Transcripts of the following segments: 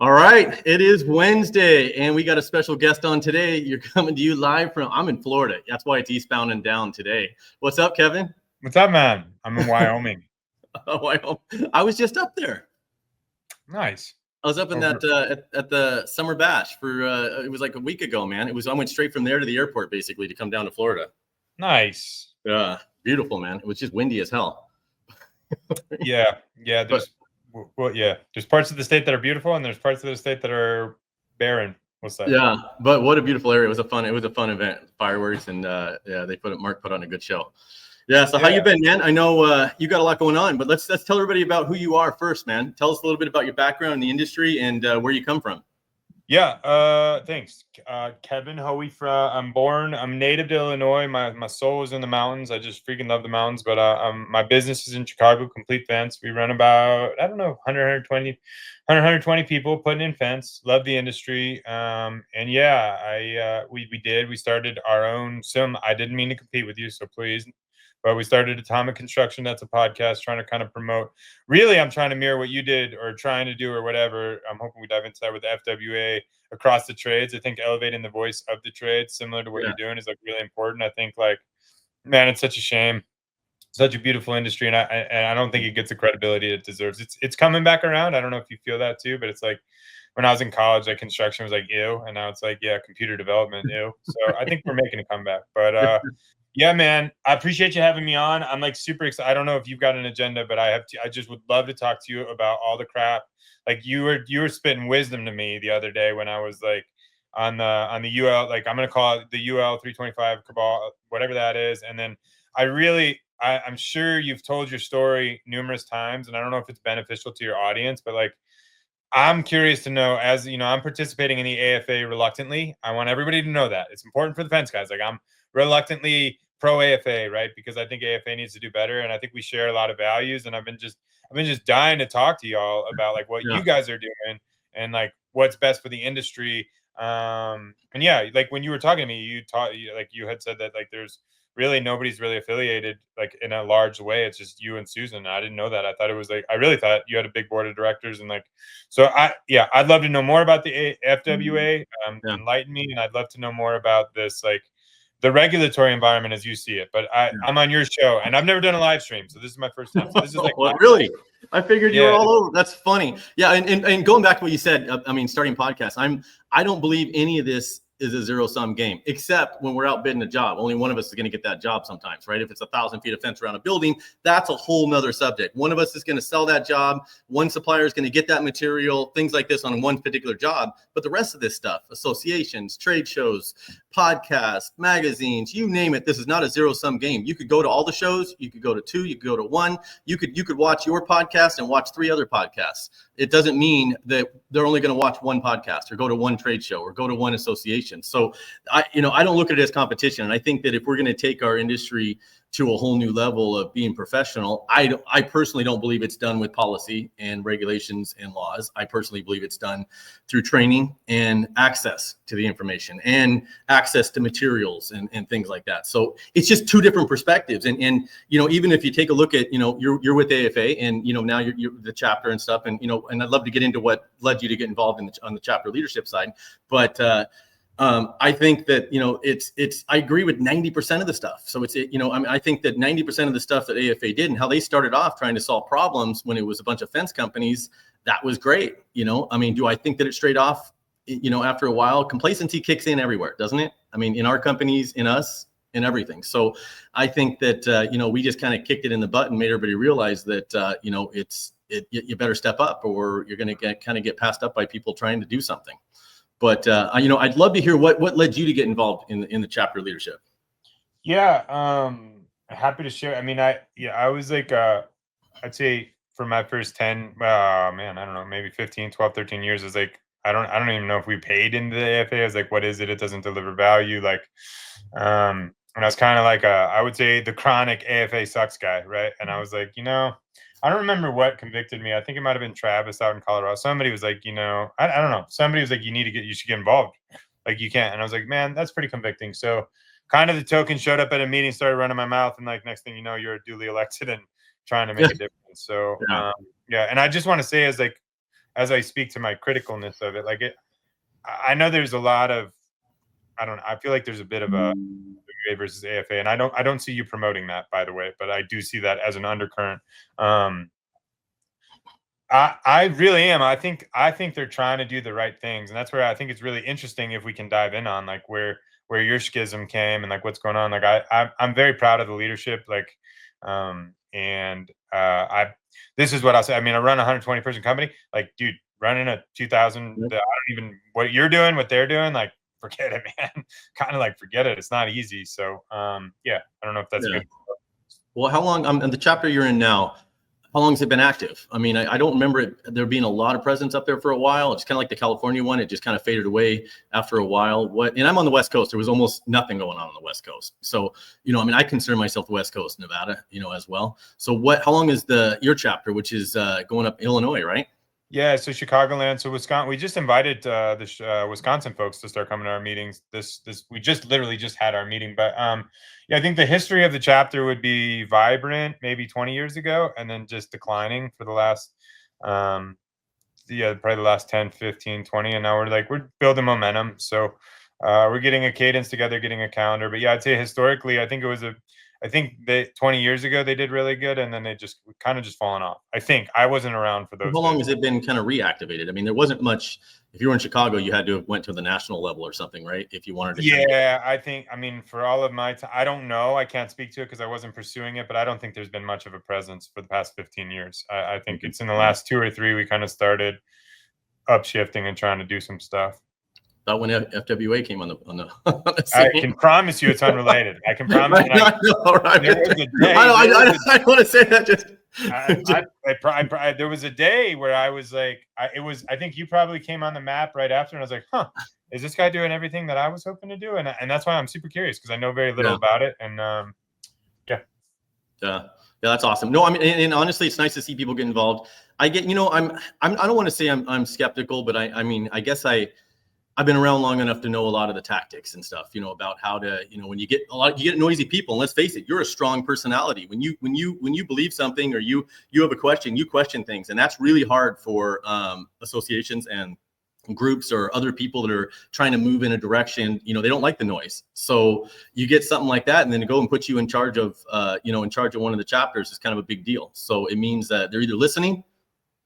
All right, it is Wednesday, and we got a special guest on today. You're coming to you live from, I'm in Florida. That's why it's eastbound and down today. What's up, Kevin? What's up, man? I'm in Wyoming. I was just up there. Nice. I was up in that at the summer bash for it was like a week ago, man. I went straight from there to the airport basically to come down to Florida. Nice. Yeah, beautiful, man. It was just windy as hell. Yeah. There's parts of the state that are beautiful, and there's parts of the state that are barren. What's that? Yeah, but what a beautiful area. It was a fun event. Fireworks and Mark put on a good show. Yeah. So how you been, man? I know you got a lot going on, but let's tell everybody about who you are first, man. Tell us a little bit about your background in the industry and where you come from. Yeah. Thanks. Kevin Hohe. I'm native to Illinois. My soul is in the mountains. I just freaking love the mountains. But my business is in Chicago, Complete Fence. We run about 120 people putting in fence. Love the industry. We started our own sim. I didn't mean to compete with you, so please. But we started Atomic Construction. That's a podcast trying to kind of promote. Really, I'm trying to mirror what you did or trying to do or whatever. I'm hoping we dive into that with the FWA across the trades. I think elevating the voice of the trades, similar to what you're doing, is like really important. I think, like, man, it's such a shame. Such a beautiful industry, and I don't think it gets the credibility it deserves. It's coming back around. I don't know if you feel that too, but it's like when I was in college, like construction was like ew, and now it's like, yeah, computer development ew. So I think we're making a comeback. But yeah, man, I appreciate you having me on. I'm like super excited. I don't know if you've got an agenda, but I just would love to talk to you about all the crap. Like you were spitting wisdom to me the other day when I was like on the UL, like I'm gonna call it the UL 325 cabal, whatever that is. And then I'm sure you've told your story numerous times, and I don't know if it's beneficial to your audience, but like, I'm curious to know, as you know, I'm participating in the AFA reluctantly. I want everybody to know that it's important for the fence guys. Like, I'm reluctantly pro AFA, right? Because I think AFA needs to do better, and I think we share a lot of values. And I've been just dying to talk to y'all about like what you guys are doing and like what's best for the industry. And yeah, like when you were talking to me, you had said that like there's really nobody's really affiliated like in a large way. It's just you and Susan. I didn't know that. I thought it was like, I really thought you had a big board of directors, and like, so I'd love to know more about the FWA. Enlighten me, and I'd love to know more about this, like the regulatory environment as you see it. But I'm on your show, and I've never done a live stream, so this is my first time. So this is like really. I figured you were all over. That's funny. Yeah, and going back to what you said, I mean, starting podcasts, I don't believe any of this is a zero-sum game, except when we're out bidding a job. Only one of us is going to get that job sometimes, right? If it's 1,000 feet of fence around a building, that's a whole nother subject. One of us is going to sell that job. One supplier is going to get that material, things like this on one particular job. But the rest of this stuff, associations, trade shows, podcasts, magazines, you name it, this is not a zero-sum game. You could go to all the shows. You could go to 2. You could go to 1. You could watch your podcast and watch 3 other podcasts. It doesn't mean that they're only going to watch one podcast or go to one trade show or go to one association. So I don't look at it as competition. And I think that if we're going to take our industry to a whole new level of being professional, I personally don't believe it's done with policy and regulations and laws. I personally believe it's done through training and access to the information and access to materials and things like that. So it's just 2 different perspectives. And even if you take a look at, you're with AFA and, now you're the chapter and stuff. And, and I'd love to get into what led you to get involved on the chapter leadership side. But I think that, I agree with 90% of the stuff. So I think that 90% of the stuff that AFA did and how they started off trying to solve problems when it was a bunch of fence companies, that was great. Do I think that it straight off, after a while, complacency kicks in everywhere, doesn't it? In our companies, in us, in everything. So I think that, we just kind of kicked it in the butt and made everybody realize that, you better step up or you're going to get passed up by people trying to do something. But I'd love to hear what led you to get involved in the chapter leadership. Yeah, happy to share. I was like, I'd say for my first 10, I don't know, maybe 15, 12, 13 years, is like, I don't even know if we paid into the AFA. I was like, what is it? It doesn't deliver value. Like, and I was kind of like I would say the chronic AFA sucks guy, right? And I was like, I don't remember what convicted me. I think it might have been Travis out in Colorado. Somebody was like, I don't know. Somebody was like, you should get involved. Like, you can't. And I was like, man, that's pretty convicting. So kind of the token showed up at a meeting, started running my mouth. And like, next thing you know, you're duly elected and trying to make a difference. So, And I just want to say, as like, as I speak to my criticalness of it, I know there's a lot of, I don't know, I feel like there's a bit of a WA versus AFA, and I don't see you promoting that, by the way, but I do see that as an undercurrent. I really am. I think they're trying to do the right things, and that's where I think it's really interesting if we can dive in on like where your schism came and like what's going on. Like I'm very proud of the leadership. I this is what I'll say. I mean, I run a 120 person company. Like, dude, running a 2,000. I don't even what you're doing, what they're doing. Like, forget it, man. Kind of like forget it. It's not easy. So yeah, I don't know if that's good. Well, how long? In the chapter you're in now. How long has it been active? I mean, I don't remember there being a lot of presence up there for a while. It's kind of like the California one. It just kind of faded away after a while. And I'm on the West Coast. There was almost nothing going on the West Coast. So, I mean, I consider myself West Coast Nevada, as well. So how long is your chapter, which is going up Illinois, right? Yeah, so Chicagoland, so Wisconsin. We just invited the Wisconsin folks to start coming to our meetings. We just literally just had our meeting, but yeah, I think the history of the chapter would be vibrant maybe 20 years ago, and then just declining for the last probably the last 10, 15, 20, and now we're building momentum. So we're getting a cadence together, getting a calendar. But yeah, I'd say historically, I think they 20 years ago they did really good, and then they just kind of just fallen off. I think I wasn't around for those. How long has it been kind of reactivated? I mean, there wasn't much. If you were in Chicago, you had to have went to the national level or something, right? If you wanted to. Yeah, I mean, for all of my time, I don't know. I can't speak to it because I wasn't pursuing it, but I don't think there's been much of a presence for the past 15 years. I think it's in the last 2 or 3 we kind of started upshifting and trying to do some stuff. About when FWA came on the I can promise you it's unrelated. I can promise. I don't want to say that. There was a day where I was like, I think you probably came on the map right after, and I was like, huh, is this guy doing everything that I was hoping to do? And that's why I'm super curious, because I know very little about it. And yeah, that's awesome. No, I mean, and honestly, it's nice to see people get involved. I get, I don't want to say I'm skeptical, but I mean, I guess I've been around long enough to know a lot of the tactics and stuff, about how to, when you get you get noisy people, and let's face it, you're a strong personality. When you believe something, or you have a question, you question things. And that's really hard for associations and groups or other people that are trying to move in a direction. They don't like the noise. So you get something like that, and then to go and put you in charge of, in charge of one of the chapters is kind of a big deal. So it means that they're either listening,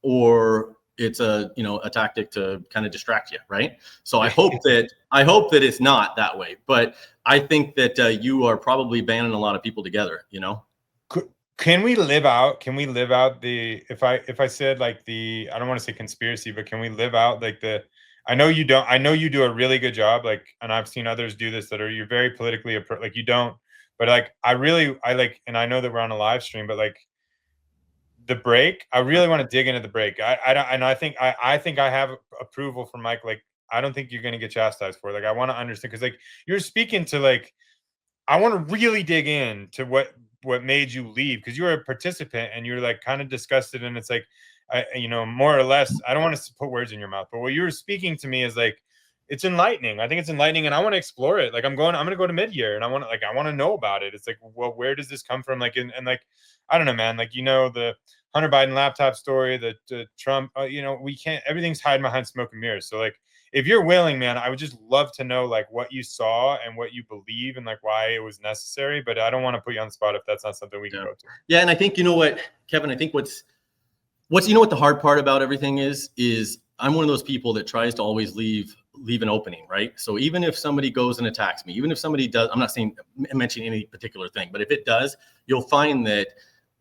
or it's a tactic to kind of distract you, right? So I hope that it's not that way, but I think that you are probably banding a lot of people together. Can we live out the, if I said like the, I don't want to say conspiracy, but can we live out like I know you do a really good job, like, and I've seen others do this you're very politically like you don't, but like I like, and I know that we're on a live stream, but like the break, I really want to dig into the break. I think I have approval from Mike. Like, I don't think you're going to get chastised for it. Like, I want to understand, because like you're speaking to, like, I want to really dig in to what made you leave, because you're a participant and you're like kind of disgusted, and it's like, more or less, I don't want to put words in your mouth, but what you're speaking to me is like, it's enlightening. I think it's enlightening, and I want to explore it. Like, I'm going to go to mid-year, and I want to know about it. It's like, well, where does this come from? Like, and like, I don't know, man. Like, the Hunter Biden laptop story, the Trump, we can't, everything's hiding behind smoke and mirrors. So like, if you're willing, man, I would just love to know like what you saw and what you believe and like why it was necessary. But I don't want to put you on the spot if that's not something we can go to. Yeah. And I think, what, Kevin, I think what's what the hard part about everything is I'm one of those people that tries to always leave an opening, right? So even if somebody goes and attacks me, even if somebody does, I'm not mentioning any particular thing, but if it does, you'll find that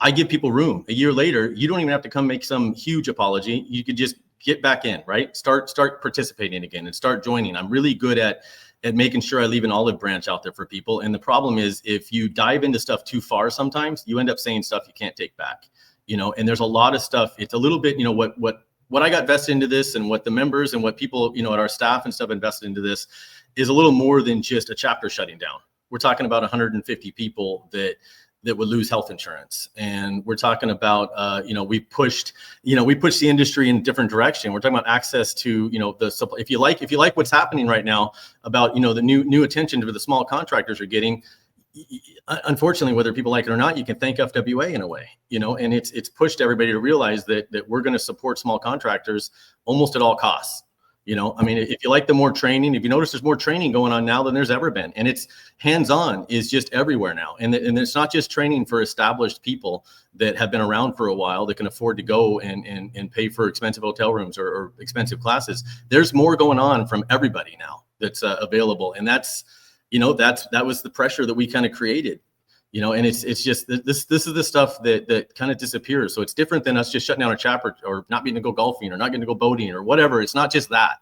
I give people room. A year later, you don't even have to come make some huge apology. You could just get back in, right? Start participating again and start joining. I'm really good at making sure I leave an olive branch out there for people. And the problem is, if you dive into stuff too far, sometimes you end up saying stuff you can't take back, and there's a lot of stuff. It's a little bit, what I got vested into this, and what the members and what people, at our staff and stuff invested into this, is a little more than just a chapter shutting down. We're talking about 150 people that would lose health insurance. And we're talking about, we pushed the industry in a different direction. We're talking about access to, the supply. If you like what's happening right now about, the new attention that the small contractors are getting, unfortunately, whether people like it or not, you can thank FWA in a way, and it's pushed everybody to realize that we're going to support small contractors almost at all costs. I mean, if you like the more training, if you notice there's more training going on now than there's ever been, and it's hands-on is just everywhere now. And it's not just training for established people that have been around for a while that can afford to go and pay for expensive hotel rooms or expensive classes. There's more going on from everybody now that's available. And that was the pressure that we kind of created. And it's just this is the stuff that kind of disappears. So it's different than us just shutting down a chapter or not being to go golfing or not getting to go boating or whatever. It's not just that,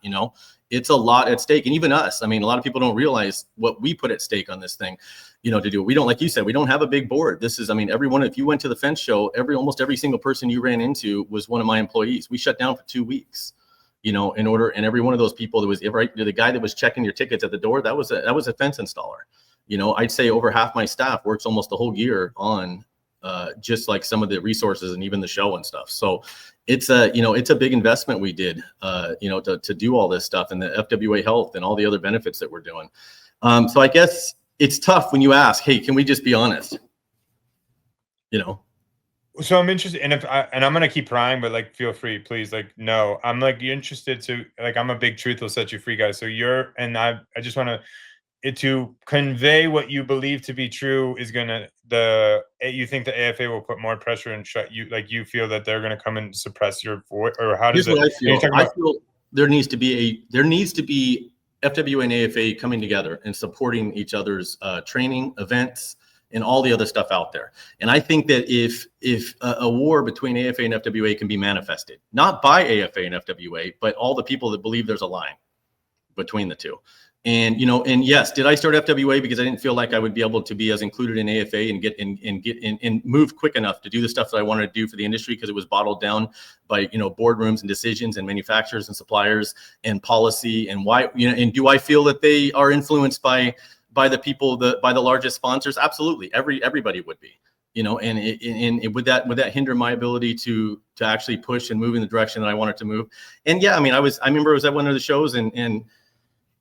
it's a lot at stake. And even us, I mean, a lot of people don't realize what we put at stake on this thing, to do. We don't, like you said, we don't have a big board. This is, I mean, if you went to the fence show, almost every single person you ran into was one of my employees. We shut down for 2 weeks. In order, and every one of those people that was the guy that was checking your tickets at the door, that was a fence installer. I'd say over half my staff works almost the whole year on just like some of the resources and even the show and stuff. So it's a big investment we did, to do all this stuff and the FWA health and all the other benefits that we're doing. So I guess it's tough when you ask, hey, can we just be honest? So I'm interested, and I'm gonna keep prying, but like, feel free, please. Like, no, I'm like, you're interested to, like, I'm a big truth will set you free guy. So I just want to convey what you believe to be true is you think the AFA will put more pressure and shut you, like you feel that they're gonna come and suppress your voice, or how does it? What I feel there needs to be FWA and AFA coming together and supporting each other's training events and all the other stuff out there. And I think that if a war between AFA and FWA can be manifested, not by AFA and FWA, but all the people that believe there's a line between the two. And, and yes, did I start FWA because I didn't feel like I would be able to be as included in AFA and move quick enough to do the stuff that I wanted to do for the industry, because it was bottled down by, boardrooms and decisions and manufacturers and suppliers and policy and why, and do I feel that they are influenced by the people, by the largest sponsors? Absolutely. Everybody would be, and would that hinder my ability to actually push and move in the direction that I wanted to move? And yeah, I mean, I remember I was at one of the shows and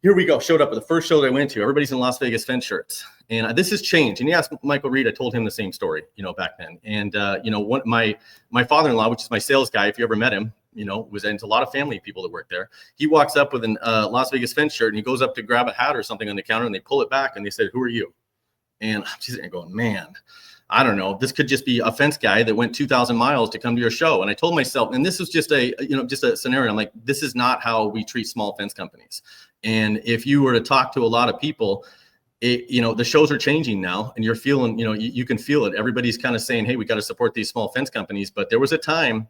here we go, showed up at the first show that I went to. Everybody's in Las Vegas fence shirts. And this has changed. And you ask Michael Reed, I told him the same story, back then. And, my father-in-law, which is my sales guy, if you ever met him, was into a lot of family people that work there. He walks up with an Las Vegas fence shirt and he goes up to grab a hat or something on the counter and they pull it back and they said, "Who are you?" And I'm sitting there going, man, I don't know. This could just be a fence guy that went 2,000 miles to come to your show. And I told myself, and this was just a scenario. I'm like, this is not how we treat small fence companies. And if you were to talk to a lot of people, the shows are changing now, and you're feeling, you can feel it. Everybody's kind of saying, hey, we got to support these small fence companies. But there was a time,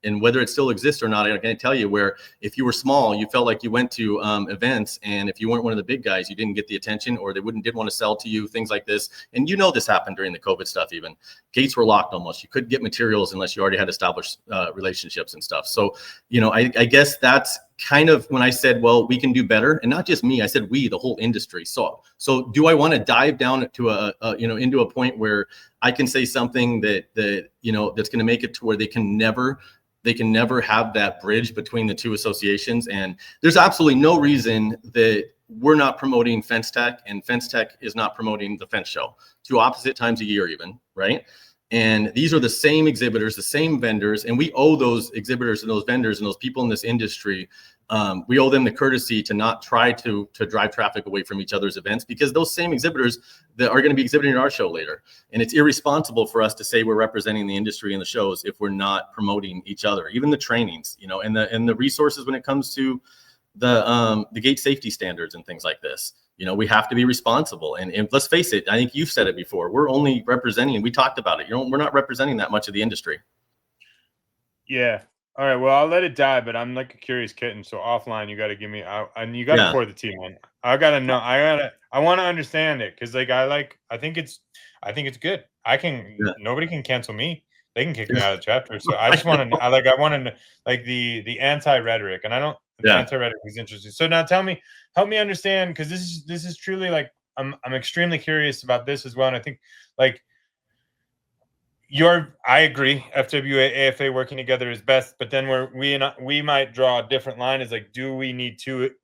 and whether it still exists or not, I can't tell you, where if you were small, you felt like you went to events, and if you weren't one of the big guys, you didn't get the attention, or they didn't want to sell to you, things like this. And this happened during the COVID stuff. Even gates were locked almost. You couldn't get materials unless you already had established relationships and stuff. So, I guess that's kind of when I said, well, we can do better. And not just me, I said we, the whole industry. So do I want to dive down to into a point where I can say something that that's going to make it to where they can never have that bridge between the two associations? And there's absolutely no reason that we're not promoting Fence Tech and Fence Tech is not promoting the Fence Show. 2 opposite times a year even, right? And these are the same exhibitors, the same vendors, and we owe those exhibitors and those vendors and those people in this industry, we owe them the courtesy to not try to drive traffic away from each other's events, because those same exhibitors that are going to be exhibiting at our show later. And it's irresponsible for us to say we're representing the industry and the shows if we're not promoting each other, even the trainings, and the resources when it comes to the gate safety standards and things like this. We have to be responsible. And let's face it, I think you've said it before, we're only representing, we talked about it, we're not representing that much of the industry. Yeah. All right. Well, I'll let it die, but I'm like a curious kitten. So offline, you got to give me and you got to pour the tea on. I got to know. I want to understand it. Cause I think it's good. Nobody can cancel me. They can kick me out of the chapter. So I just want to, I want to like the anti-rhetoric, and the anti-rhetoric is interesting. So now help me understand. Cause this is truly like, I'm extremely curious about this as well. And I think like, I agree. FWA, AFA working together is best, but then we might draw a different line. Is like, do we need two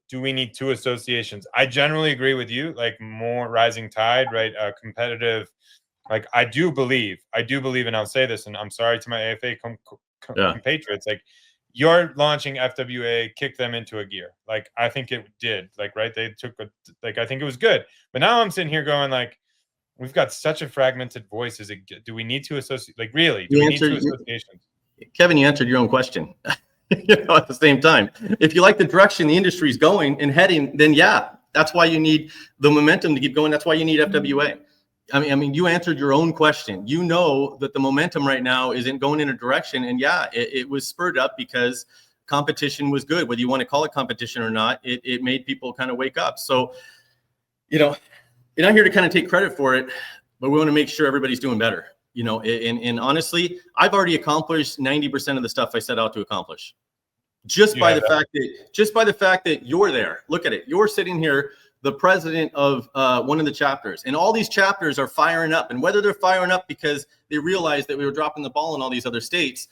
associations? I generally agree with you. Like more rising tide, right? Competitive. Like I do believe, and I'll say this, and I'm sorry to my AFA compatriots. Like you're launching FWA, kick them into a gear. Like I think it did. Like right, they took I think it was good. But now I'm sitting here going like, we've got such a fragmented voice. Do we need to associate? Like, really, do we need two associations? Kevin, you answered your own question. At the same time, if you like the direction the industry is going and heading, then yeah, that's why you need the momentum to keep going. That's why you need FWA. I mean, you answered your own question. You know that the momentum right now isn't going in a direction, and yeah, it was spurred up because competition was good. Whether you want to call it competition or not, it made people kind of wake up. So, you're not here to kind of take credit for it, but we want to make sure everybody's doing better. And honestly, I've already accomplished 90% of the stuff I set out to accomplish. Just by the fact that you're there. Look at it. You're sitting here, the president of one of the chapters, and all these chapters are firing up. And whether they're firing up because they realized that we were dropping the ball in all these other states,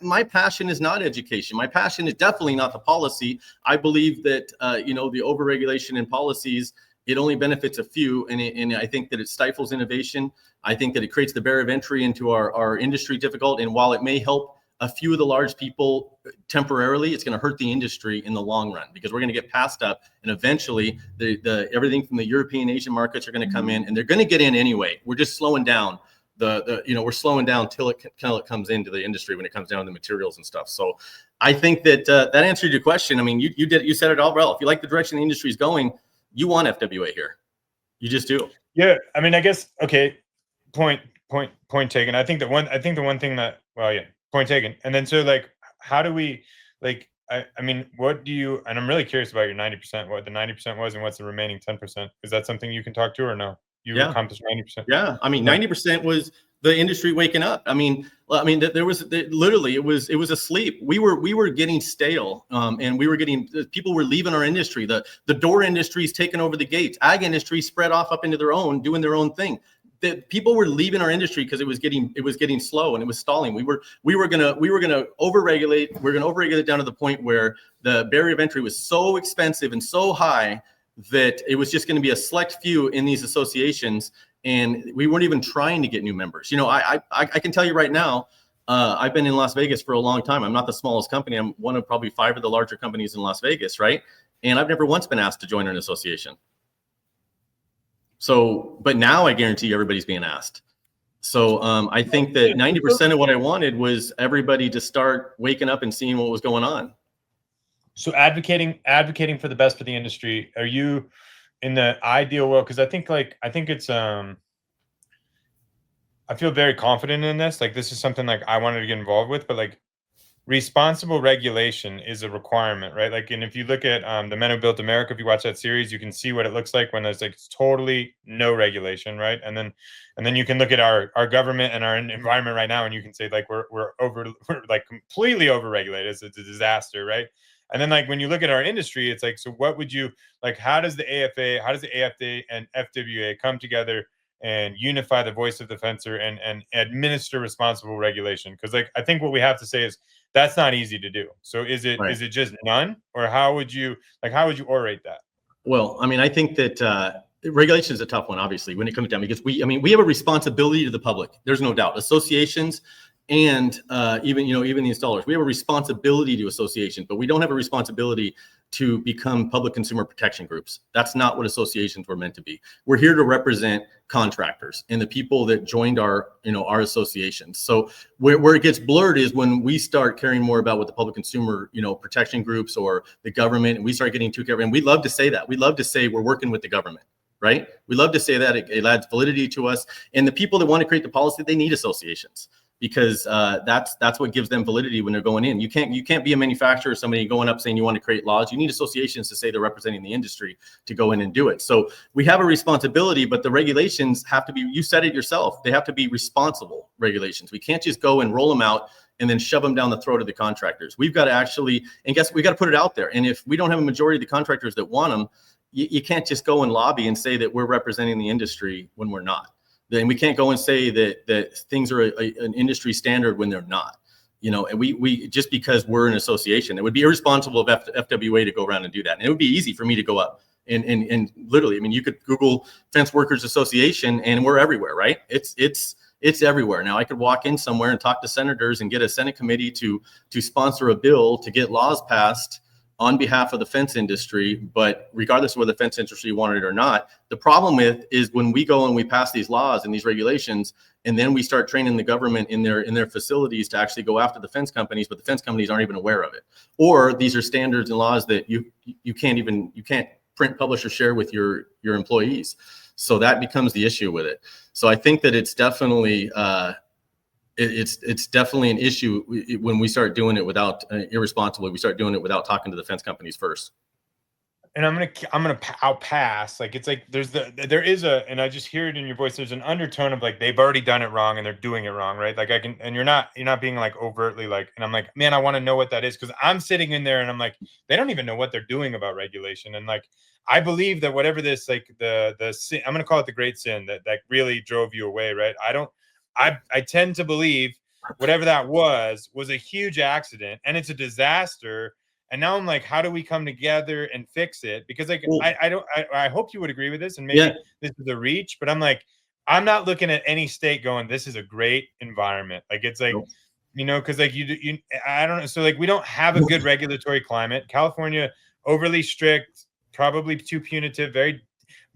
my passion is not education. My passion is definitely not the policy. I believe that the overregulation in policies, it only benefits a few, and I think that it stifles innovation. I think that it creates the barrier of entry into our industry difficult. And while it may help a few of the large people temporarily, it's going to hurt the industry in the long run, because we're going to get passed up, and eventually the everything from the European, Asian markets are going to come in, and they're going to get in anyway. We're just slowing down we're slowing down till it comes into the industry when it comes down to the materials and stuff. So I think that that answered your question. I mean, you said it all well. If you like the direction the industry is going, you want FWA here. You just do. Yeah. I mean, I guess, okay. Point taken. I think the one thing that, point taken. And then, so like, how do we, like, I mean, what do you, and I'm really curious about your 90%, what the 90% was and what's the remaining 10%. Is that something you can talk to, or no? You accomplished 90%. Yeah. I mean, 90% was the industry waking up. I mean, there was literally, it was asleep. We were getting stale, and people were leaving our industry. The door industry is taking over the gates. Ag industry spread off up into their own, doing their own thing. That people were leaving our industry because it was getting slow and it was stalling. We were gonna overregulate. We're gonna overregulate down to the point where the barrier of entry was so expensive and so high that it was just going to be a select few in these associations, and we weren't even trying to get new members. I can tell you right now, I've been in Las Vegas for a long time. I'm not the smallest company. I'm one of probably 5 of the larger companies in Las Vegas, right? And I've never once been asked to join an association. So, but now I guarantee everybody's being asked. So I think that 90% of what I wanted was everybody to start waking up and seeing what was going on. So advocating for the best for the industry. Are you in the ideal world? Because I think it's I feel very confident in this. Like, this is something like I wanted to get involved with, but like, responsible regulation is a requirement, right? Like, and if you look at the Men Who Built America, if you watch that series, you can see what it looks like when there's like totally no regulation, right? And then you can look at our government and our environment right now, and you can say like we're like completely overregulated. It's a disaster, right? And then like when you look at our industry, it's like, so what would you like? How does the AFA and FWA come together and unify the voice of the fencer and administer responsible regulation? Because like, I think what we have to say is that's not easy to do. So is it just none, or how would you orate that? Well, I mean, I think that regulation is a tough one, obviously, when it comes down, because we have a responsibility to the public. There's no doubt. Associations and even the installers, we have a responsibility to associations, but we don't have a responsibility to become public consumer protection groups. That's not what associations were meant to be. We're here to represent contractors and the people that joined our associations. So where it gets blurred is when we start caring more about what the public consumer, protection groups or the government, and we start getting too careful. And we love to say that. We love to say we're working with the government, right? We love to say that. It adds validity to us. And the people that want to create the policy, they need associations, because that's what gives them validity when they're going in. You can't be a manufacturer or somebody going up saying you want to create laws. You need associations to say they're representing the industry to go in and do it. So we have a responsibility, but the regulations have to be, you said it yourself, they have to be responsible regulations. We can't just go and roll them out and then shove them down the throat of the contractors. We've got to actually, and we got to put it out there. And if we don't have a majority of the contractors that want them, you can't just go and lobby and say that we're representing the industry when we're not. then we can't go and say that things are an industry standard when they're not. And we just because we're an association, it would be irresponsible of FWA to go around and do that. And it would be easy for me to go up and literally, I mean, you could Google Fence Workers Association and we're everywhere, right? It's everywhere. Now I could walk in somewhere and talk to senators and get a Senate committee to sponsor a bill to get laws passed on behalf of the fence industry. But regardless of whether the fence industry wanted it or not, the problem is when we go and we pass these laws and these regulations, and then we start training the government in their facilities to actually go after the fence companies, but the fence companies aren't even aware of it. Or these are standards and laws that you can't print, publish, or share with your employees. So that becomes the issue with it. So I think that it's definitely it's definitely an issue when we start doing it without irresponsibly. We start doing it without talking to the fence companies first. And I'll pass. Like, it's like there is and I just hear it in your voice. There's an undertone of like they've already done it wrong and they're doing it wrong, right? Like and you're not being like overtly like, and I'm like, man, I want to know what that is, because I'm sitting in there and I'm like, they don't even know what they're doing about regulation. And like, I believe that whatever this, like the sin, I'm gonna call it the great sin that really drove you away, right? I tend to believe whatever that was a huge accident and it's a disaster. And now I'm like, how do we come together and fix it? Because like, I hope you would agree with this, and maybe this is a reach, but I'm like, I'm not looking at any state going, this is a great environment. Like, it's like, because like I don't know. So like, we don't have a good regulatory climate. California, overly strict, probably too punitive, very,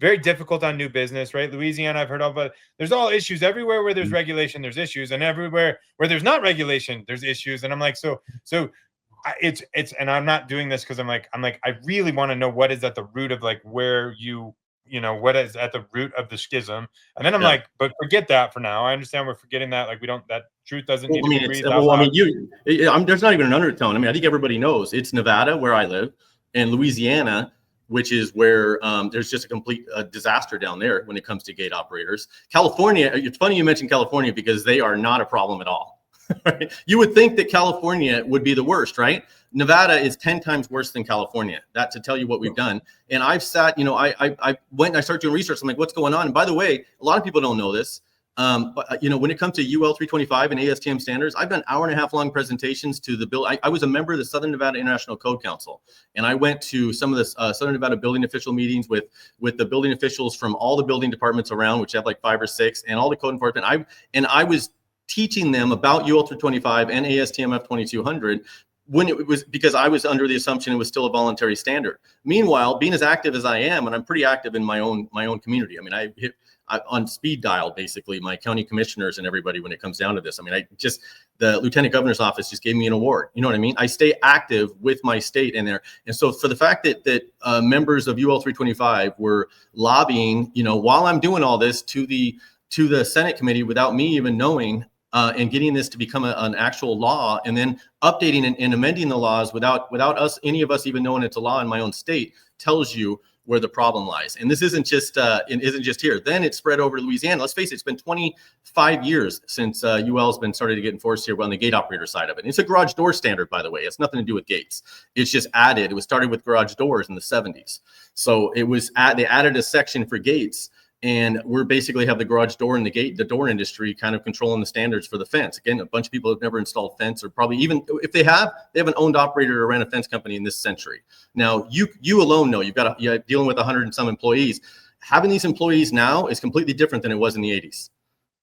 very difficult on new business, right? Louisiana, I've heard of, but there's all issues everywhere where there's regulation, there's issues, and everywhere where there's not regulation, there's issues. And I'm like, so it's and I'm not doing this because I'm like I really want to know what is at the root of like where what is at the root of the schism. And then I'm like, but forget that for now. I understand we're forgetting that, like, that truth doesn't need to be breathed out loud. There's not even an undertone. I mean, I think everybody knows it's Nevada, where I live, and Louisiana, which is where there's just a complete disaster down there when it comes to gate operators. California, it's funny you mentioned California because they are not a problem at all. Right? You would think that California would be the worst, right? Nevada is 10 times worse than California. That to tell you what we've done. And I've sat, I went and I started doing research. I'm like, what's going on? And by the way, a lot of people don't know this. But when it comes to UL 325 and ASTM standards, I've done hour-and-a-half long presentations to the bill. I was a member of the Southern Nevada International Code Council, and I went to some of the Southern Nevada building official meetings with the building officials from all the building departments around, which have like 5 or 6, and all the code enforcement. I was teaching them about UL 325 and ASTM F2200 when it was, because I was under the assumption it was still a voluntary standard. Meanwhile, being as active as I am, and I'm pretty active in my own community. I mean, I on speed dial basically my county commissioners and everybody when it comes down to this. I mean, the lieutenant governor's office just gave me an award. You know what I mean? I stay active with my state in there. And so for the fact that members of UL 325 were lobbying, while I'm doing all this to the Senate committee without me even knowing, and getting this to become an actual law, and then updating and amending the laws without any of us even knowing it's a law in my own state, tells you where the problem lies. And this isn't just here. Then it spread over to Louisiana. Let's face it, it's been 25 years since UL has been started to get enforced here on the gate operator side of it. And it's a garage door standard, by the way. It's nothing to do with gates. It's just added. It was started with garage doors in the 70s. So they added a section for gates. And we're basically have the garage door and the door industry kind of controlling the standards for the fence. Again, a bunch of people have never installed fence, or probably even if they haven't owned, operated, or ran a fence company in this century. Now, you alone know you're dealing with 100 and some employees. Having these employees now is completely different than it was in the 80s.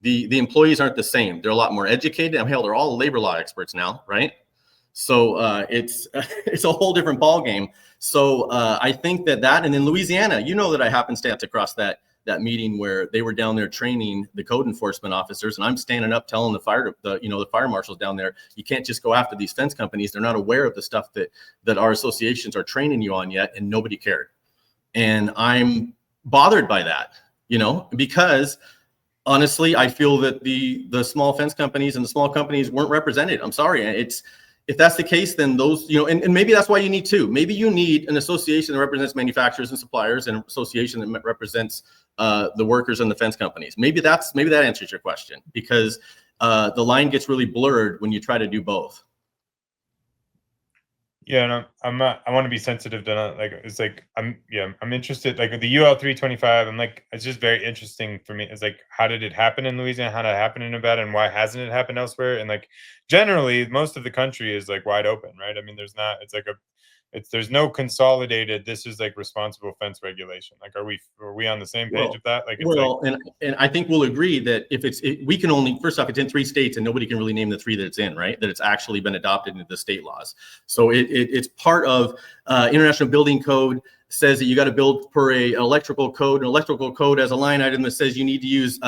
The employees aren't the same. They're a lot more educated. Hell, they're all labor law experts now, right? So it's a whole different ball game. So I think that, and then Louisiana, that I happenstance across that meeting where they were down there training the code enforcement officers, and I'm standing up telling the fire marshals down there, you can't just go after these fence companies. They're not aware of the stuff that our associations are training you on yet, and nobody cared. And I'm bothered by that, because honestly, I feel that the small fence companies and the small companies weren't represented. I'm sorry. If that's the case, then those, and maybe that's why you need two. Maybe you need an association that represents manufacturers and suppliers, and an association that represents the workers and the fence companies. Maybe that answers your question, because the line gets really blurred when you try to do both. Yeah, and I want to be sensitive to not, like, it's like I'm interested, like with the UL 325. I'm like, it's just very interesting for me. It's like, how did it happen in Louisiana? How did it happen in Nevada? And why hasn't it happened elsewhere? And like, generally, most of the country is like wide open, right? I mean, there's not. It's like there's no consolidated. This is like responsible fence regulation. Like, are we on the same page Well, of that? Like, it's like, well, and I think we'll agree that if we can only, first off, it's in 3 states and nobody can really name the 3 that it's in, right? That it's actually been adopted into the state laws. So it's part of International Building Code says that you got to build per an electrical code. An electrical code has a line item that says you need to use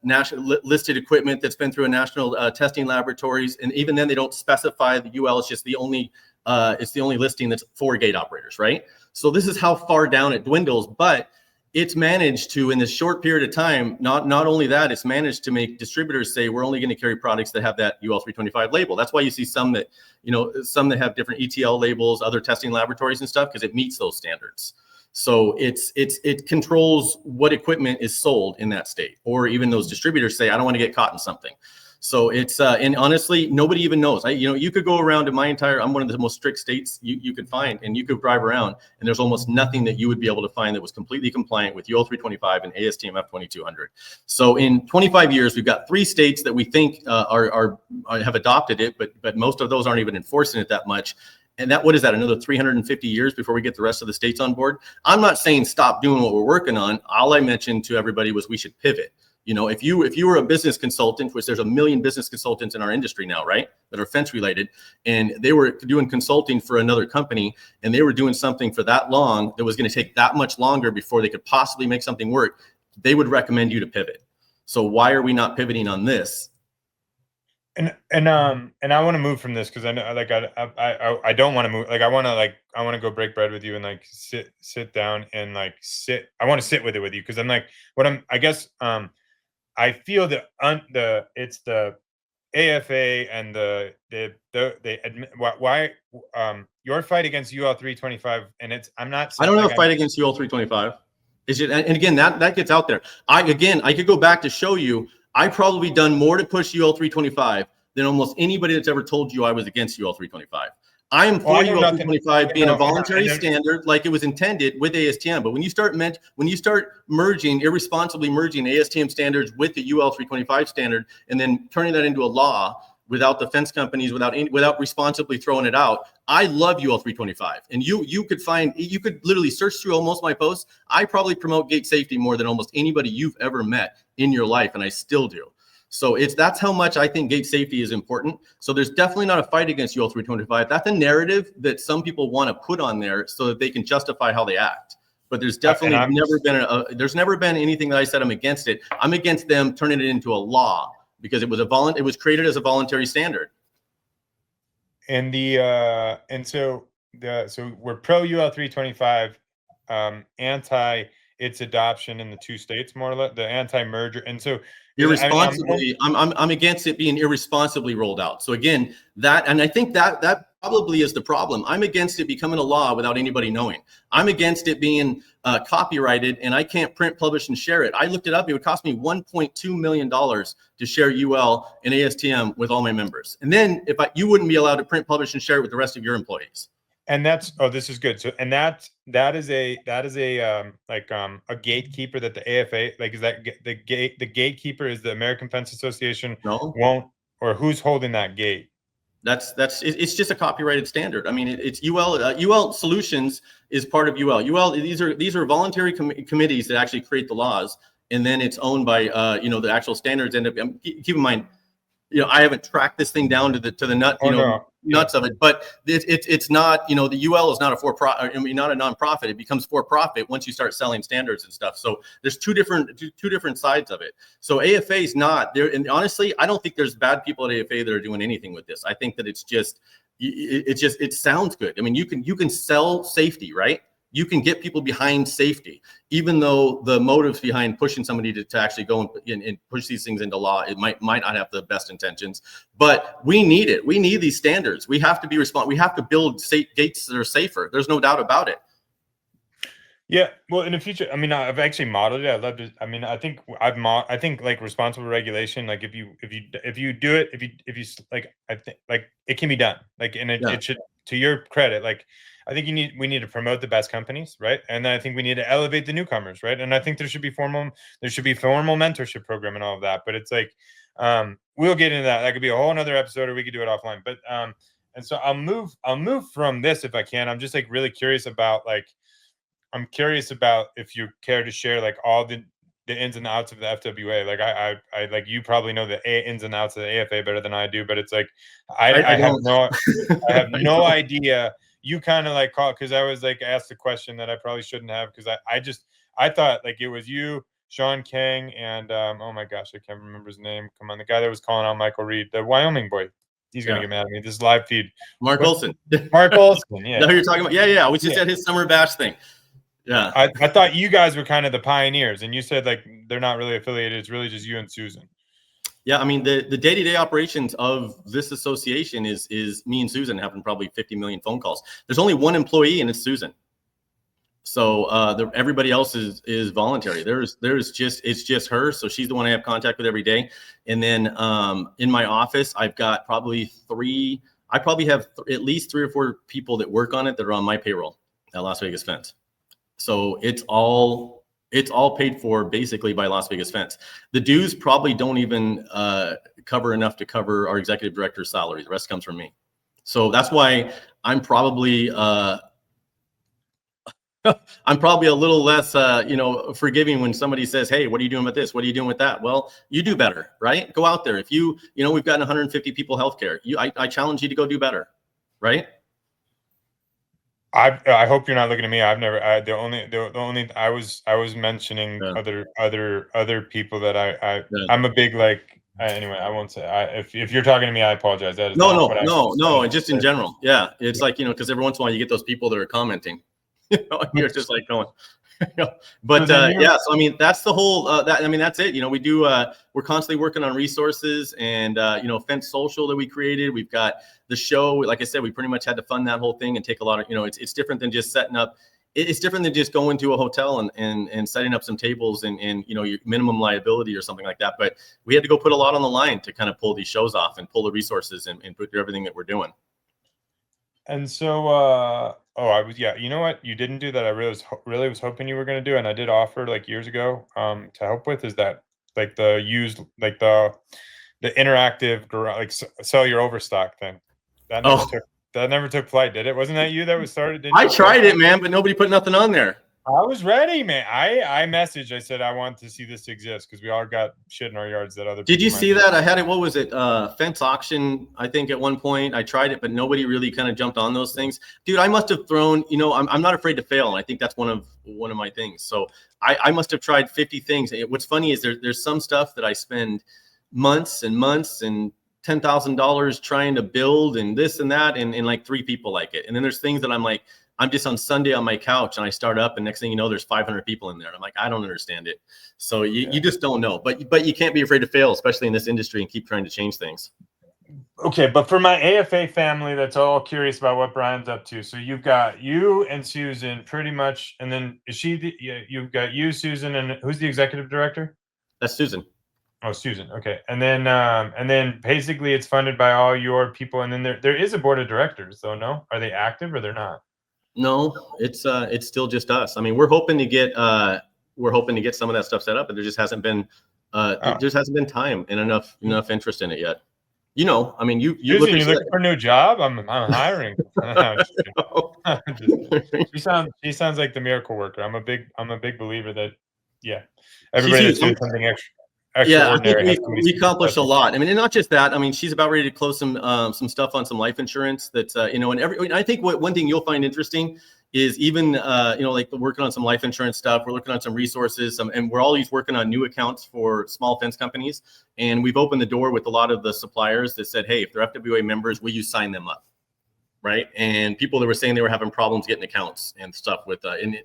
national listed equipment that's been through a national testing laboratories, and even then they don't specify the UL. It's just the only listing that's for gate operators, right? So this is how far down it dwindles, but it's managed to, in this short period of time, not only that, it's managed to make distributors say we're only going to carry products that have that UL 325 label. That's why you see some that have different ETL labels, other testing laboratories and stuff, because it meets those standards. So it controls what equipment is sold in that state, or even those distributors say, I don't want to get caught in something. So it's and honestly, nobody even knows. You could go around to I'm one of the most strict states you could find, and you could drive around, and there's almost nothing that you would be able to find that was completely compliant with UL 325 and ASTM F2200. So in 25 years, we've got 3 states that we think have adopted it, but most of those aren't even enforcing it that much. And what is that? Another 350 years before we get the rest of the states on board. I'm not saying stop doing what we're working on. All I mentioned to everybody was we should pivot. If you were a business consultant, which there's a million business consultants in our industry now, right, that are fence related, and they were doing consulting for another company, and they were doing something for that long that was going to take that much longer before they could possibly make something work, they would recommend you to pivot. So why are we not pivoting on this? And I want to move from this, because I know, like, I don't want to move. Like, I want to go break bread with you and like sit down and like I want to sit with it with you, because I'm like, I guess I feel that it's the AFA and why your fight against UL 325, and I'm not saying, I don't have like, a fight against UL 325. And again, that gets out there. I could go back to show you. I probably done more to push UL 325 than almost anybody that's ever told you I was against UL 325. I am for UL 325 being a voluntary standard like it was intended with ASTM. But when you start irresponsibly merging ASTM standards with the UL 325 standard, and then turning that into a law without the fence companies, without responsibly throwing it out. I love UL 325, and you could literally search through almost my posts. I probably promote gate safety more than almost anybody you've ever met in your life, and I still do. So that's how much I think gate safety is important. So there's definitely not a fight against UL 325. That's a narrative that some people want to put on there so that they can justify how they act. But there's definitely never been anything that I said I'm against it. I'm against them turning it into a law, because it was created as a voluntary standard. And so we're pro UL 325, anti its adoption in the 2 states, more or less, the anti-merger. And so irresponsibly, I'm against it being irresponsibly rolled out. So again, and I think that probably is the problem. I'm against it becoming a law without anybody knowing. I'm against it being copyrighted, and I can't print, publish, and share it. I looked it up. It would cost me $1.2 million to share UL and ASTM with all my members. And then you wouldn't be allowed to print, publish, and share it with the rest of your employees. And this is good. So, and that is a gatekeeper that the AFA, like, is that the gatekeeper is the American Fence Association? No. Or who's holding that gate? It's just a copyrighted standard. I mean, it's UL Solutions is part of UL. These are voluntary committees that actually create the laws, and then it's owned by the actual standards end up. Keep in mind, I haven't tracked this thing down to the nuts of it, but it's not, the UL is not not a nonprofit. It becomes for profit once you start selling standards and stuff. So there's two different sides of it. So AFA is not there. And honestly, I don't think there's bad people at AFA that are doing anything with this. I think that it sounds good. I mean, you can sell safety, right? You can get people behind safety, even though the motives behind pushing somebody to actually go and push these things into law, it might not have the best intentions. But we need it. We need these standards. We have to be responsible. We have to build gates that are safer. There's no doubt about it. Yeah, well, in the future, I mean, I've actually modeled it. I love to. I mean, I think I think like responsible regulation. Like if you do it, like, I think like it can be done. Like, and Yeah. it should, to your credit. Like, I think we need to promote the best companies, right? And then I think we need to elevate the newcomers, right? And I think there should be formal mentorship program and all of that. But it's like, we'll get into that. That could be a whole another episode, or we could do it offline. But and so I'll move from this if I can. I'm just like really curious about like. I'm curious about if you care to share like all the ins and outs of the FWA. Like I like, you probably know the ins and outs of the AFA better than I do, but it's like I I have don't. no I have I no don't. idea. You kind of like call, because I was like asked a question that I probably shouldn't have, because I thought like it was you, Sean Kang, and oh my gosh, I can't remember his name. Come on, the guy that was calling out Michael Reed, the Wyoming boy. He's gonna Yeah. get mad at me. This is live feed. Mark What? Olson. Mark Olson. Is Yeah. that who you're talking about? Yeah, yeah. I was just Yeah. at his summer bash thing. Yeah. I thought you guys were kind of the pioneers, and you said like they're not really affiliated. It's really just you and Susan. Yeah, I mean the day-to-day operations of this association is me and Susan having probably 50 million phone calls. There's only one employee, and it's Susan. So everybody else is voluntary. It's just her. So she's the one I have contact with every day. And then in my office, I've got probably I probably have at least 3 or 4 people that work on it that are on my payroll at Las Vegas Fence. So it's all paid for basically by Las Vegas Fence. The dues probably don't even cover enough to cover our executive director's salary. The rest comes from me. So that's why I'm probably I'm probably a little less forgiving when somebody says, "Hey, what are you doing with this? What are you doing with that?" Well, you do better, right? Go out there. If we've got 150 people healthcare. I challenge you to go do better, right? I hope you're not looking at me. The only I was mentioning other people that I'm a big like. Anyway, I won't say. If you're talking to me, I apologize. That is no. Just in general, yeah. It's like, because every once in a while you get those people that are commenting. You're just like going. But yeah, so I mean that's the whole. That's it. We do. We're constantly working on resources and Fence Social that we created. We've got the show. Like I said, we pretty much had to fund that whole thing and take a lot of. It's different than just setting up. It's different than just going to a hotel and setting up some tables and your minimum liability or something like that. But we had to go put a lot on the line to kind of pull these shows off and pull the resources and put through everything that we're doing. And so, you know what? You didn't do that. I really was hoping you were going to do, and I did offer like years ago, to help with, is that like the used, like the interactive garage, like sell your overstock thing. That never took flight, did it? Wasn't that you that was started? I tried it, man, but nobody put nothing on there. I was ready, man. I messaged. I said I want to see this exist because we all got shit in our yards that other. Did you see that? I had it. What was it? Fence auction. I think at one point I tried it, but nobody really kind of jumped on those things. Dude, I must have thrown. I'm not afraid to fail, and I think that's one of my things. So I must have tried 50 things. What's funny is there's some stuff that I spend months and months and $10,000 trying to build and this and that, and like 3 people like it. And then there's things that I'm like, I'm just on Sunday on my couch and I start up and next thing you know, there's 500 people in there. And I'm like, I don't understand it. So you just don't know, but you can't be afraid to fail, especially in this industry, and keep trying to change things. Okay. But for my AFA family, that's all curious about what Brian's up to. So you've got you and Susan pretty much. And then you've got you, Susan, and who's the executive director? That's Susan. Oh, Susan. Okay. And then basically it's funded by all your people. And then there is a board of directors though. No, are they active or they're not? No, it's still just us. I mean, we're hoping to get some of that stuff set up, but there just hasn't been time and enough interest in it yet. I mean, you Susan, you looking for a new job? I'm hiring. She sounds like the miracle worker. I'm a big believer that everybody that's doing something extra. Yeah, I think we accomplished a lot. I mean, and not just that. I mean, she's about ready to close some stuff on some life insurance. That's and I think one thing you'll find interesting is even like working on some life insurance stuff. We're looking on some resources, and we're always working on new accounts for small fence companies. And we've opened the door with a lot of the suppliers that said, hey, if they're FWA members, will you sign them up? Right. And people that were saying they were having problems getting accounts and stuff with and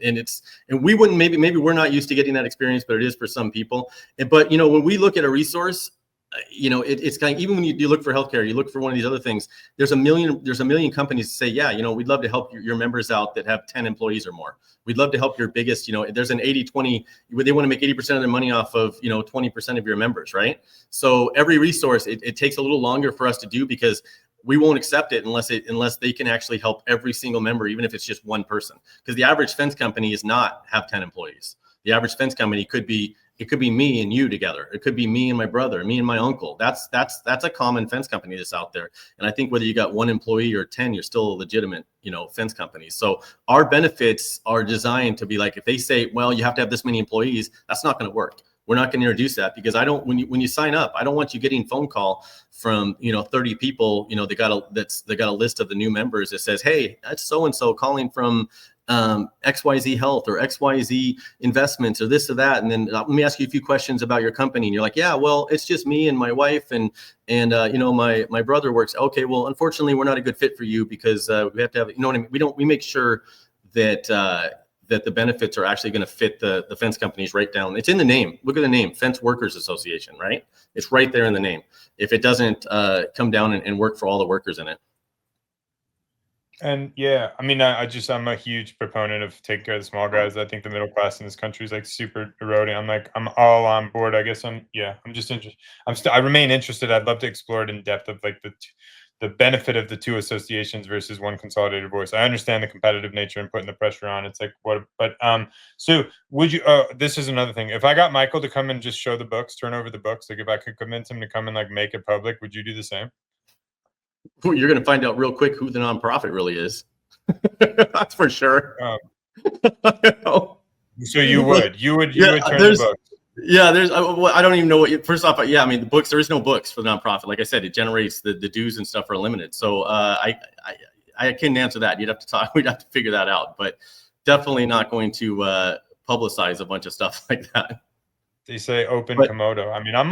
we wouldn't, maybe we're not used to getting that experience, but it is for some people. But when we look at a resource, it's kind of, even when you look for healthcare, you look for one of these other things, there's a million companies that say, yeah, we'd love to help your members out that have 10 employees or more. We'd love to help your biggest, there's an 80-20, they want to make 80% of their money off of, 20% of your members, right? So every resource, it takes a little longer for us to do, because we won't accept it unless they can actually help every single member, even if it's just one person. Because the average fence company is not have 10 employees. The average fence company could be me and you together. It could be me and my brother, me and my uncle. That's a common fence company that's out there. And I think whether you got one employee or 10, you're still a legitimate, fence company. So our benefits are designed to be like, if they say, well, you have to have this many employees, that's not going to work. We're not going to introduce that, because when you sign up, I don't want you getting phone call from 30 people. They got a list of the new members that says, hey, that's so and so calling from XYZ Health or XYZ Investments or this or that, and then let me ask you a few questions about your company. And you're like, yeah, well, it's just me and my wife and my brother works. Okay, well, unfortunately, we're not a good fit for you, because we have to have, what I mean. We make sure that that the benefits are actually going to fit the fence companies right down. It's in the name. Look at the name, Fence Workers Association, right? It's right there in the name. If it doesn't come down and work for all the workers in it. And yeah, I mean, I'm a huge proponent of taking care of the small guys. I think the middle class in this country is like super eroding. I'm all on board. I guess I'm just interested. I remain interested. I'd love to explore it in depth of like the benefit of the two associations versus one consolidated voice. I understand the competitive nature and putting the pressure on. It's like so would you, this is another thing. If I got Michael to come and just show the books, turn over the books, like if I could convince him to come and like make it public, would you do the same? You're going to find out real quick who the nonprofit really is. That's for sure. So you would turn the books. Yeah, I don't even know first off, I mean, the books, there is no books for the nonprofit. Like I said, it generates the dues and stuff are limited. So I couldn't answer that. We'd have to figure that out, but definitely not going to publicize a bunch of stuff like that. They say open Komodo. I mean, I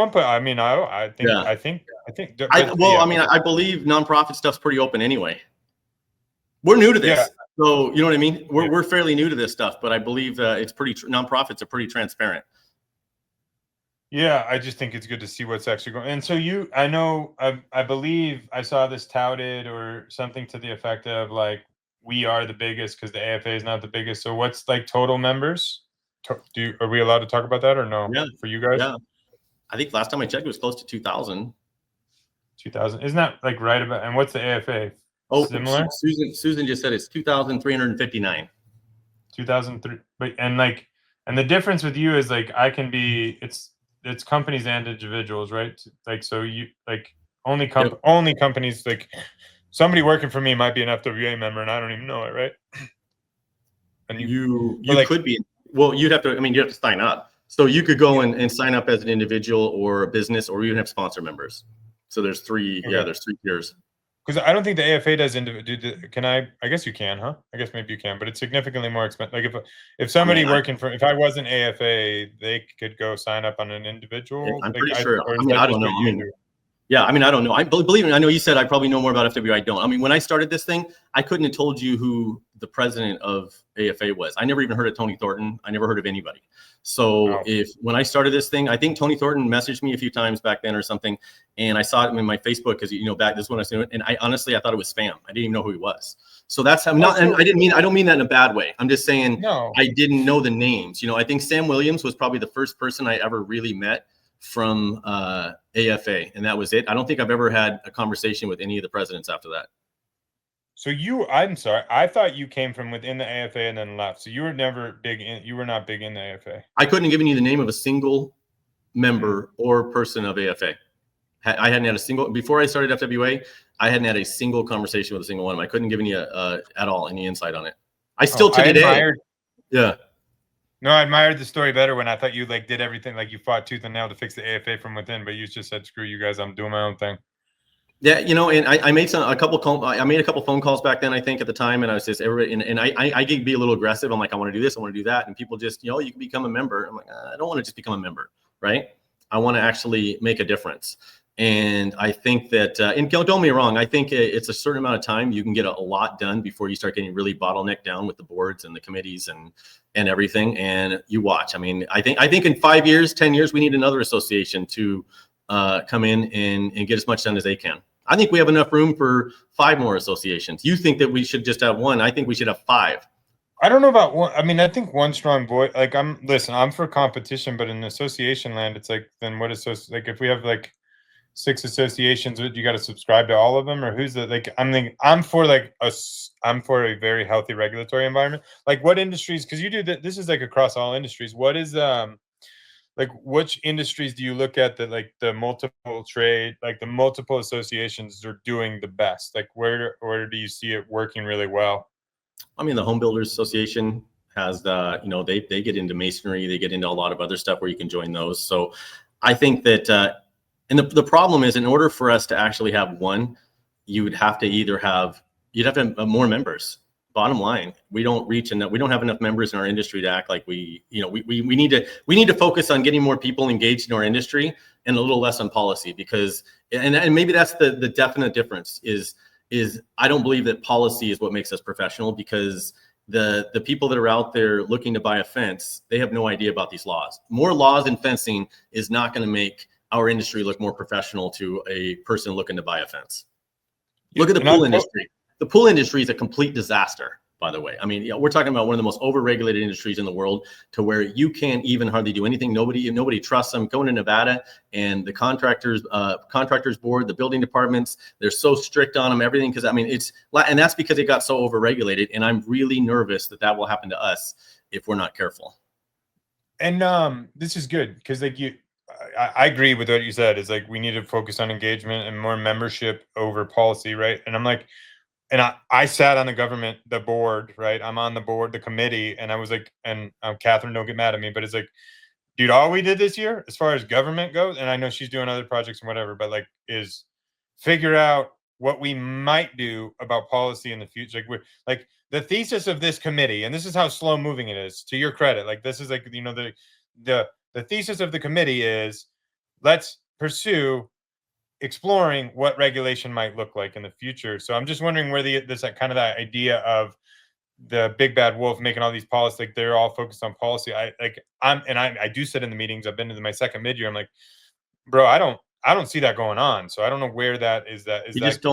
believe nonprofit stuff's pretty open anyway. We're new to this. Yeah. So, you know what I mean? We're fairly new to this stuff, but I believe it's nonprofits are pretty transparent. Yeah, I just think it's good to see what's actually going. And so I believe I saw this touted or something to the effect of like, we are the biggest because the AFA is not the biggest. So what's like total members? Are we allowed to talk about that or no? Yeah. For you guys? Yeah. I think last time I checked, it was close to 2,000. 2,000. Isn't that like right about? And what's the AFA? Oh, similar. Susan just said it's 2,359. 2003. But and the difference with you is like I can be. It's companies and individuals, right? Like so you like only companies like somebody working for me might be an FWA member and I don't even know it, right? And you could be. Well, you'd have to sign up. So you could go and sign up as an individual or a business, or you can have sponsor members. So there's three. Okay. Yeah, there's 3 tiers. Because I don't think the AFA does can I guess you can, huh? I guess maybe you can, but it's significantly more expensive. Like if somebody if I was an AFA, they could go sign up on an individual. Yeah, I'm pretty sure. I don't know. I don't know. I believe me, I know you said I probably know more about FWA. I don't. I mean, when I started this thing, I couldn't have told you who the president of AFA was. I never even heard of Tony Thornton. I never heard of anybody. So when I started this thing, I think Tony Thornton messaged me a few times back then or something, and I saw it in my Facebook because back this is when I was doing it, and I honestly thought it was spam. I didn't even know who he was. So that's and I don't mean that in a bad way. I'm just saying I didn't know the names. I think Sam Williams was probably the first person I ever really met from AFA, and that was it. I don't think I've ever had a conversation with any of the presidents after that. So I'm sorry, I thought you came from within the AFA and then left. So you were not big in the AFA. I couldn't have given you the name of a single member or person of AFA. I hadn't had a single, before I started FWA, I hadn't had a single conversation with a single one of them. I couldn't give you at all any insight on it. I still to today. Yeah. No, I admired the story better when I thought you did everything, like you fought tooth and nail to fix the AFA from within, but you just said, screw you guys, I'm doing my own thing. Yeah, and I made a couple phone calls back then, I think at the time, and I was just everybody, and I can be a little aggressive. I'm like, I want to do this, I want to do that, and people just, you can become a member. I'm like, I don't want to just become a member, right? I want to actually make a difference. And I think that, and don't get me wrong, I think it's a certain amount of time you can get a lot done before you start getting really bottlenecked down with the boards and the committees and everything. And you watch. I mean, I think in 5 years, 10 years, we need another association to come in and get as much done as they can. I think we have enough room for 5 more associations. You think that we should just have 1. I think we should have 5. I don't know about one. I mean, I think one strong voice. Like, I'm for competition, but in association land, it's like, then what is like if we have like 6 associations, you got to subscribe to all of them, or who's the like? I'm for like I'm for a very healthy regulatory environment. Like, what industries? Because you do that. This is like across all industries. What is like which industries do you look at that like the multiple trade, like the multiple associations are doing the best? Like where do you see it working really well? I mean, the Home Builders Association has the, they get into masonry, they get into a lot of other stuff where you can join those. So I think that, and the problem is, in order for us to actually have one, you'd have to have more members. Bottom line, we don't have enough members in our industry to act like we need to focus on getting more people engaged in our industry and a little less on policy, because, and maybe that's the definite difference is I don't believe that policy is what makes us professional, because the people that are out there looking to buy a fence, they have no idea about these laws. More laws and fencing is not going to make our industry look more professional to a person looking to buy a fence. Look at the pool industry. The pool industry is a complete disaster, by the way. I mean, we're talking about one of the most overregulated industries in the world, to where you can't even hardly do anything. Nobody trusts them. Going to Nevada, and the contractors board, the building departments, they're so strict on them, everything. Because I mean, and that's because it got so overregulated. And I'm really nervous that will happen to us if we're not careful. And this is good, because like I agree with what you said. Is like we need to focus on engagement and more membership over policy, right? And I'm like, and I sat on the board, right? I'm on the board, the committee, and I was like, and Catherine, don't get mad at me, but it's like, dude, all we did this year, as far as government goes, and I know she's doing other projects and whatever, but like, is figure out what we might do about policy in the future. Like, like the thesis of this committee, and this is how slow moving it is, to your credit. Like, this is like, the thesis of the committee is, let's pursue exploring what regulation might look like in the future. So I'm just wondering where this kind of that idea of the big bad wolf making all these policies, like they're all focused on policy. I do sit in the meetings. I've been to my second mid-year. I'm like, bro, I don't see that going on. So I don't know where that is. That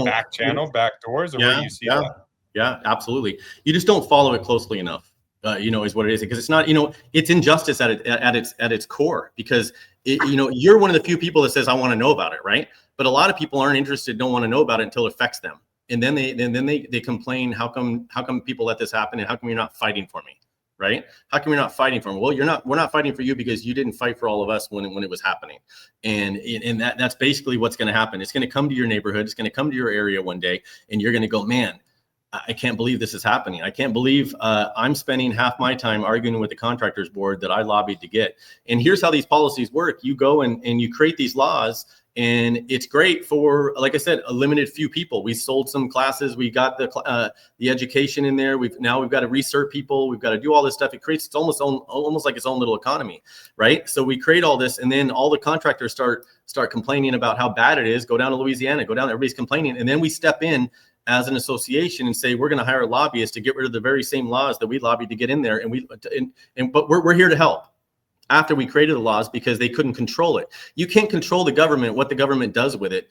back channel, back doors, or where do you see that? Yeah, absolutely. You just don't follow it closely enough. Is what it is, because it's not, it's injustice at its core, because you're one of the few people that says, I want to know about it, right? But a lot of people aren't interested, don't want to know about it until it affects them, and then they complain, how come people let this happen, and how come you're not fighting for me, right? How come you're not fighting for me? Well, we're not fighting for you because you didn't fight for all of us when it was happening, and that's basically what's going to happen. It's going to come to your neighborhood, it's going to come to your area one day, and you're going to go, man, I can't believe this is happening. I can't believe I'm spending half my time arguing with the contractors board that I lobbied to get. And here's how these policies work. You go and you create these laws, and it's great for, like I said, a limited few people. We sold some classes. We got the education in there. We've got to recert people. We've got to do all this stuff. It creates almost like its own little economy, right? So we create all this, and then all the contractors start complaining about how bad it is. Go down to Louisiana, everybody's complaining. And then we step in as an association and say, we're going to hire lobbyists to get rid of the very same laws that we lobbied to get in there. But we're here to help after we created the laws, because they couldn't control it. You can't control the government, what the government does with it,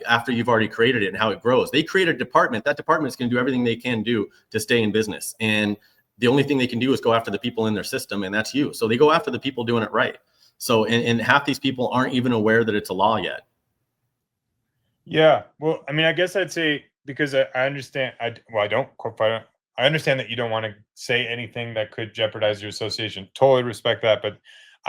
after you've already created it and how it grows. They create a department. That department is going to do everything they can do to stay in business. And the only thing they can do is go after the people in their system, and that's you. So they go after the people doing it right. So, and half these people aren't even aware that it's a law yet. Yeah. Well, I mean, I guess I'd say, because I understand, I understand that you don't want to say anything that could jeopardize your association. Totally respect that. But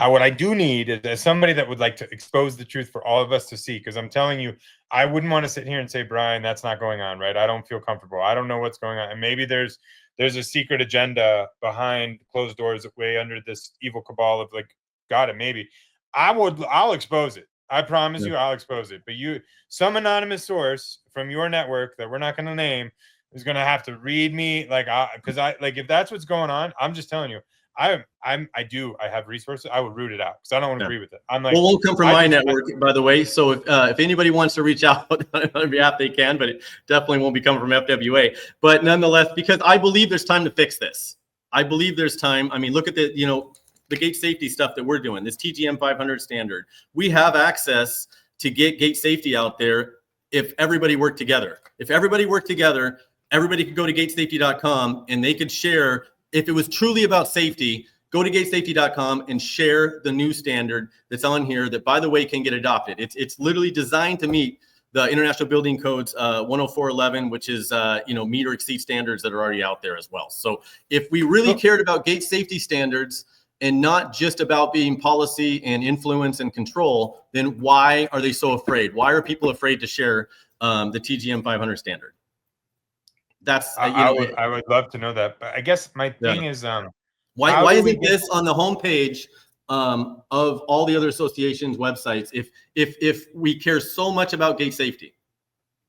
what I do need is, as somebody that would like to expose the truth for all of us to see, because I'm telling you, I wouldn't want to sit here and say, Brian, that's not going on, right? I don't feel comfortable. I don't know what's going on. And maybe there's a secret agenda behind closed doors, way under this evil cabal of like, got it, maybe. I'll expose it. I promise you, I'll expose it. But some anonymous source from your network that we're not going to name is going to have to read me, because if that's what's going on, I'm just telling you, I have resources. I would root it out because I don't want to agree with it. I'm like, well, it won't come from my network, by the way. So if anybody wants to reach out on behalf, they can, but it definitely won't be coming from FWA. But nonetheless, because I believe there's time to fix this. I believe there's time. I mean, look at the gate safety stuff that we're doing, this TGM 500 standard, we have access to get gate safety out there if everybody worked together. If everybody worked together, everybody could go to gatesafety.com and they could share. If it was truly about safety, go to gatesafety.com and share the new standard that's on here that, by the way, can get adopted. It's literally designed to meet the International Building Codes 10411, which is meet or exceed standards that are already out there as well. So if we really cared about gate safety standards and not just about being policy and influence and control, then why are they so afraid? Why are people afraid to share the TGM 500 standard? That's I would love to know that, but I guess my thing is why isn't this on the homepage of all the other associations' websites? If we care so much about gate safety,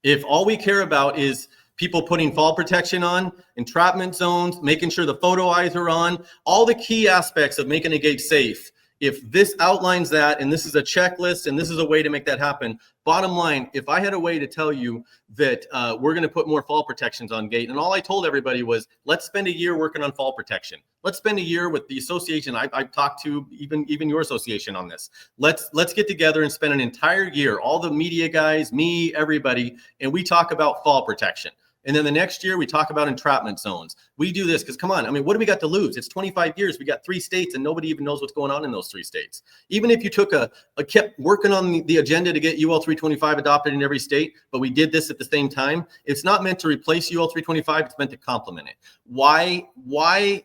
if all we care about is people putting fall protection on, entrapment zones, making sure the photo eyes are on, all the key aspects of making a gate safe, if this outlines that, and this is a checklist, and this is a way to make that happen, bottom line, if I had a way to tell you that we're going to put more fall protections on gate, and all I told everybody was, let's spend a year working on fall protection. Let's spend a year with the association. I've talked to even your association on this. Let's get together and spend an entire year, all the media guys, me, everybody, and we talk about fall protection. And then the next year we talk about entrapment zones. We do this because, come on, I mean, what do we got to lose? It's 25 years. We got 3 states and nobody even knows what's going on in those 3 states. Even if you took kept working on the agenda to get UL 325 adopted in every state, but we did this at the same time, it's not meant to replace UL 325. It's meant to complement it. Why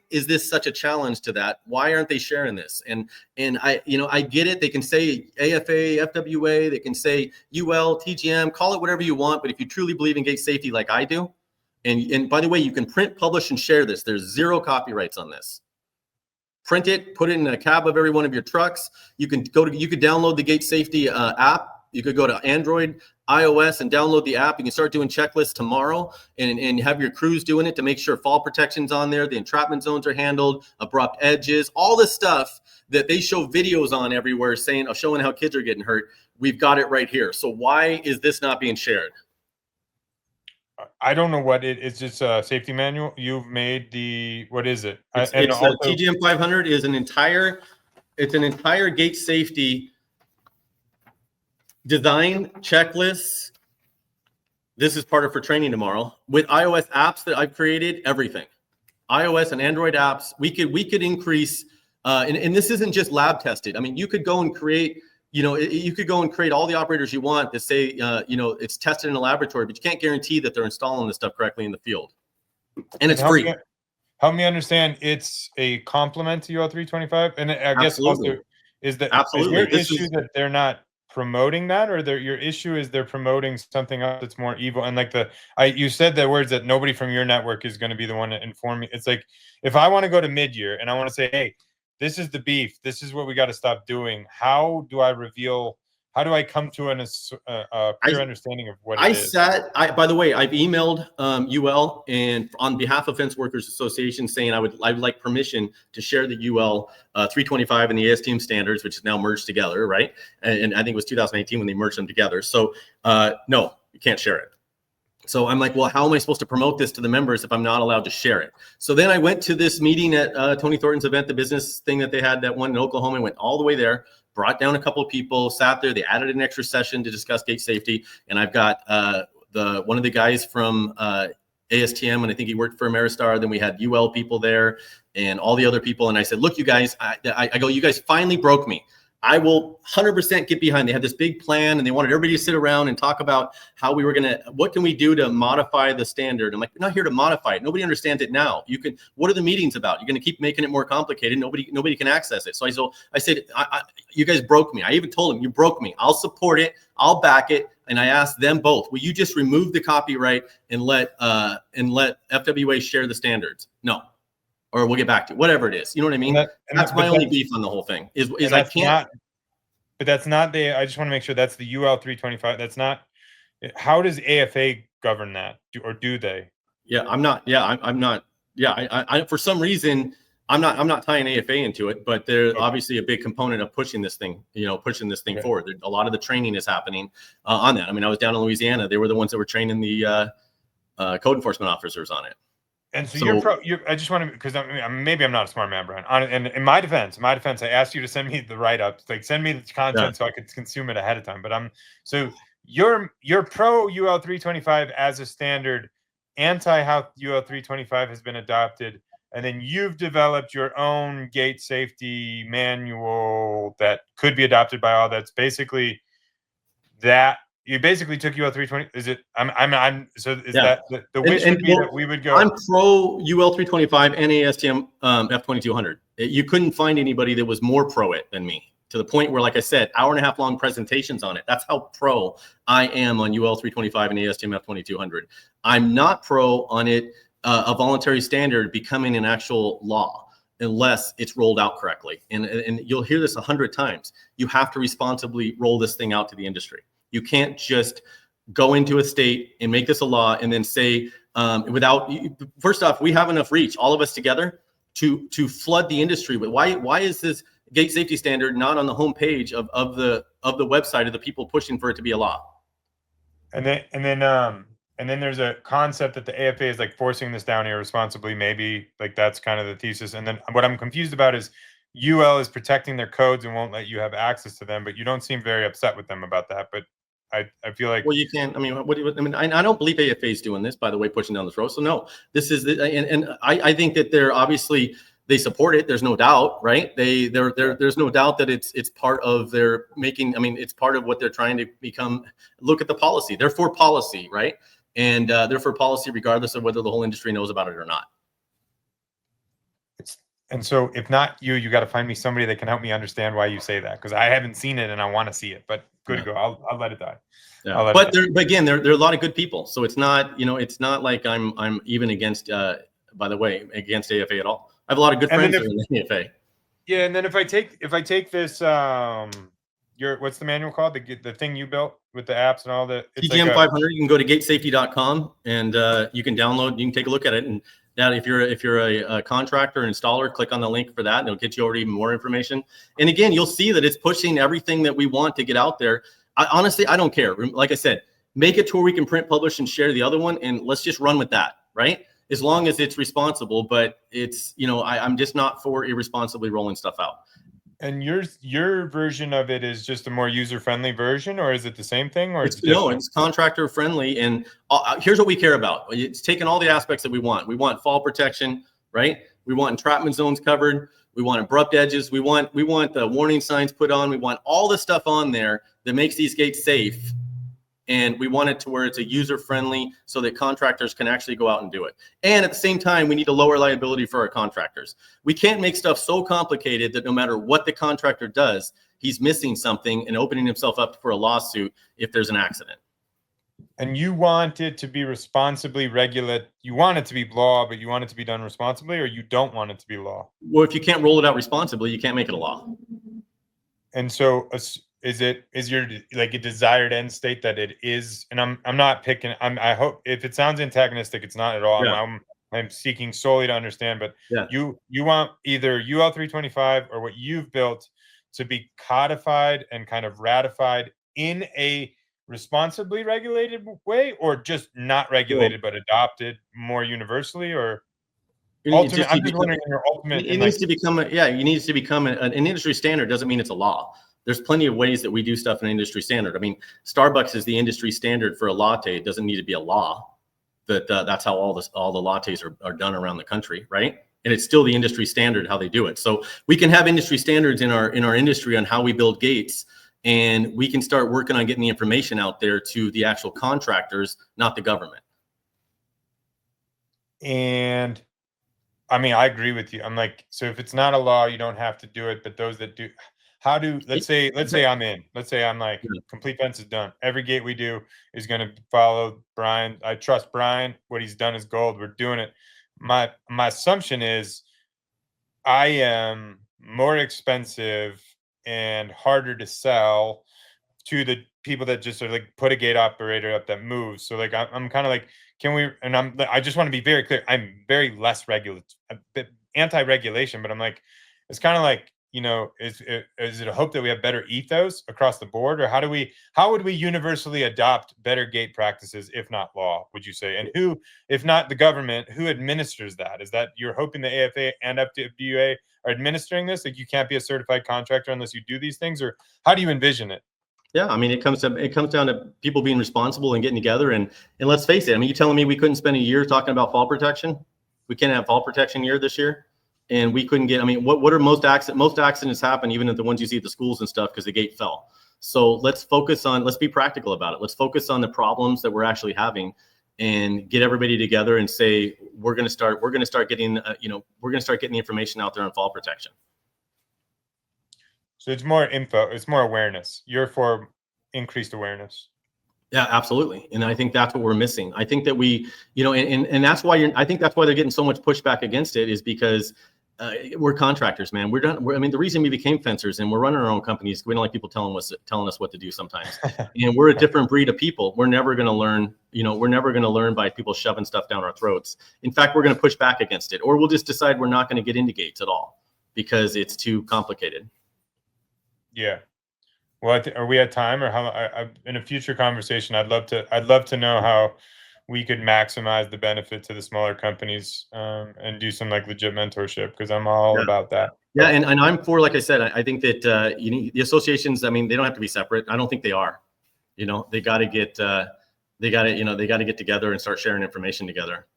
is this such a challenge to that? Why aren't they sharing this? And I get it. They can say AFA, FWA, they can say UL, TGM, call it whatever you want. But if you truly believe in gate safety like I do, and by the way, you can print, publish, and share this. There's 0 copyrights on this. Print it, put it in a cab of every one of your trucks. You could download the gate safety app. You could go to Android, iOS, and download the app. You can start doing checklists tomorrow and have your crews doing it to make sure fall protection's on there, the entrapment zones are handled, abrupt edges, all the stuff that they show videos on everywhere showing how kids are getting hurt. We've got it right here. So why is this not being shared? I don't know what it's just a safety manual. You've made what is it? TGM 500 is an entire gate safety design checklist. This is part of for training tomorrow with iOS apps that I've created, everything. iOS and Android apps, we could increase, and this isn't just lab tested. I mean, you could go and create, you could go and create all the operators you want to say, it's tested in a laboratory, but you can't guarantee that they're installing this stuff correctly in the field. And it's free. Help me understand. It's a complement to UL 325, and I guess also is your issue that they're not promoting that, or your issue is they're promoting something else that's more evil? And you said the words that nobody from your network is going to be the one to inform me. It's like, if I want to go to mid-year and I want to say, hey, this is the beef, this is what we got to stop doing, how do I come to a clear understanding of what it is? By the way, I've emailed UL and on behalf of Fence Workers Association saying I'd like permission to share the UL 325 and the ASTM standards, which is now merged together, right? And I think it was 2018 when they merged them together. So no, you can't share it. So I'm like, well, how am I supposed to promote this to the members if I'm not allowed to share it? So then I went to this meeting at Tony Thornton's event, the business thing that they had, that one in Oklahoma. I went all the way there, brought down a couple of people, sat there. They added an extra session to discuss gate safety. And I've got one of the guys from ASTM, and I think he worked for Ameristar. Then we had UL people there and all the other people. And I said, look, you guys, I go, you guys finally broke me. I will 100% get behind. They had this big plan and they wanted everybody to sit around and talk about how what can we do to modify the standard? I'm like, we're not here to modify it. Nobody understands it now. What are the meetings about? You're going to keep making it more complicated. Nobody can access it. So I said, you guys broke me. I even told them, you broke me. I'll support it. I'll back it. And I asked them both, will you just remove the copyright and let FWA share the standards? No. Or we'll get back to it, whatever it is. You know what I mean? That's my only beef on the whole thing is I can't. But that's not I just want to make sure that's the UL 325. That's not. How does AFA govern that? Do they? Yeah, I'm not. Yeah, I'm not. Yeah, I for some reason I'm not tying AFA into it, but they're obviously a big component of pushing this thing. Forward. A lot of the training is happening on that. I mean, I was down in Louisiana. They were the ones that were training the code enforcement officers on it. And so So I just want to, because maybe I'm not a smart man, Brian. And in my defense, I asked you to send me the write-ups, like send me the content so I could consume it ahead of time. But so you're pro UL 325 as a standard, anti how UL 325 has been adopted, and then you've developed your own gate safety manual that could be adopted by all. That's basically that. You basically took UL 320. Is it? So is that the wish would be that we would go? I'm pro UL 325 and ASTM F2200. You couldn't find anybody that was more pro it than me, to the point where, like I said, hour-and-a-half long presentations on it. That's how pro I am on UL 325 and ASTM F2200. I'm not pro on it, a voluntary standard becoming an actual law, unless it's rolled out correctly. And you'll hear this 100 times. You have to responsibly roll this thing out to the industry. You can't just go into a state and make this a law and then say, first off, we have enough reach, all of us together, to flood the industry. But why is this gate safety standard not on the homepage of the website of the people pushing for it to be a law? And then there's a concept that the AFA is like forcing this down irresponsibly. Maybe like that's kind of the thesis. And then what I'm confused about is UL is protecting their codes and won't let you have access to them, but you don't seem very upset with them about that. But I feel like, well, you can't. I mean, I don't believe AFA is doing this, by the way, pushing down this road. So no, this is and I think that they're obviously, they support it. There's no doubt, right? There's no doubt that it's part of their making. I mean, it's part of what they're trying to become. Look at the policy. They're for policy, right? And they're for policy regardless of whether the whole industry knows about it or not. And so if not you got to find me somebody that can help me understand why you say that, because I haven't seen it and I want to see it. But good to go. I'll let it die. Yeah. But again, there are a lot of good people. So it's not, it's not like I'm even against, by the way, against AFA at all. I have a lot of good friends in the AFA. Yeah, and then if I take this, what's the manual called? The thing you built with the apps and all the TGM 500. You can go to gatesafety.com and you can download. You can take a look at it. And that if you're a contractor or installer, click on the link for that, and it'll get you over even more information. And again, you'll see that it's pushing everything that we want to get out there. Honestly, I don't care. Like I said, make it to where we can print, publish, and share the other one, and let's just run with that, right? As long as it's responsible, but it's, I'm just not for irresponsibly rolling stuff out. And your version of it is just a more user-friendly version, or is it the same thing, or it's contractor friendly? And here's what we care about. It's taking all the aspects that we want. We want fall protection, right? We want entrapment zones covered. We want abrupt edges. We want the warning signs put on. We want all the stuff on there that makes these gates safe. And we want it to where it's a user-friendly so that contractors can actually go out and do it. And at the same time, we need to lower liability for our contractors. We can't make stuff so complicated that no matter what the contractor does, he's missing something and opening himself up for a lawsuit if there's an accident. And you want it to be responsibly regulated. You want it to be law, but you want it to be done responsibly, or you don't want it to be law? Well, if you can't roll it out responsibly, you can't make it a law. And so is your like a desired end state that it is? And I'm not picking. I hope if it sounds antagonistic, it's not at all. Yeah. I'm seeking solely to understand. But yeah. you want either UL 325 or what you've built to be codified and kind of ratified in a responsibly regulated way, or just not regulated but adopted more universally, or ultimate? I'm just wondering your ultimate. It needs to become an industry standard. Doesn't mean it's a law. There's plenty of ways that we do stuff in an industry standard. I mean, Starbucks is the industry standard for a latte. It doesn't need to be a law. That's how all the lattes are done around the country, right? And it's still the industry standard how they do it. So we can have industry standards in our industry on how we build gates, and we can start working on getting the information out there to the actual contractors, not the government. And I mean, I agree with you. I'm like, so if it's not a law, you don't have to do it. But those that do, let's say I'm in. Let's say I'm like, complete fence is done. Every gate we do is going to follow Brian. I trust Brian. What he's done is gold. We're doing it. My assumption is I am more expensive and harder to sell to the people that just are like put a gate operator up that moves. So like I'm kind of like, I just want to be very clear. I'm very less anti-regulation, but I'm like, it's kind of like, is it a hope that we have better ethos across the board, or how would we universally adopt better gate practices, if not law, would you say? And who, if not the government, who administers that? Is that you're hoping the AFA and FWA are administering this? Like, you can't be a certified contractor unless you do these things, or how do you envision it? Yeah, I mean, it comes down to people being responsible and getting together. And let's face it, I mean, you telling me we couldn't spend a year talking about fall protection? We can't have fall protection year this year, and we couldn't get. I mean, what are most accidents? Most accidents happen, even at the ones you see at the schools and stuff, because the gate fell. So let's be practical about it. Let's focus on the problems that we're actually having, and get everybody together and say we're going to start getting we're going to start getting the information out there on fall protection. So it's more info, it's more awareness. You're for increased awareness. Yeah, absolutely. And I think that's what we're missing. I think that we, and that's why I think that's why they're getting so much pushback against it, is because we're contractors, man. I mean, the reason we became fencers and we're running our own companies, we don't like people telling us what to do sometimes. And we're a different breed of people. We're never going to learn, we're never going to learn by people shoving stuff down our throats. In fact, we're going to push back against it, or we'll just decide we're not going to get into gates at all because it's too complicated. Yeah. Well, are we at time, or how? In a future conversation, I'd love to know how we could maximize the benefit to the smaller companies, and do some like legit mentorship, because I'm all about that. Yeah, and I'm for, like I said, I think that the associations. I mean, they don't have to be separate. I don't think they are. They got to get together and start sharing information together.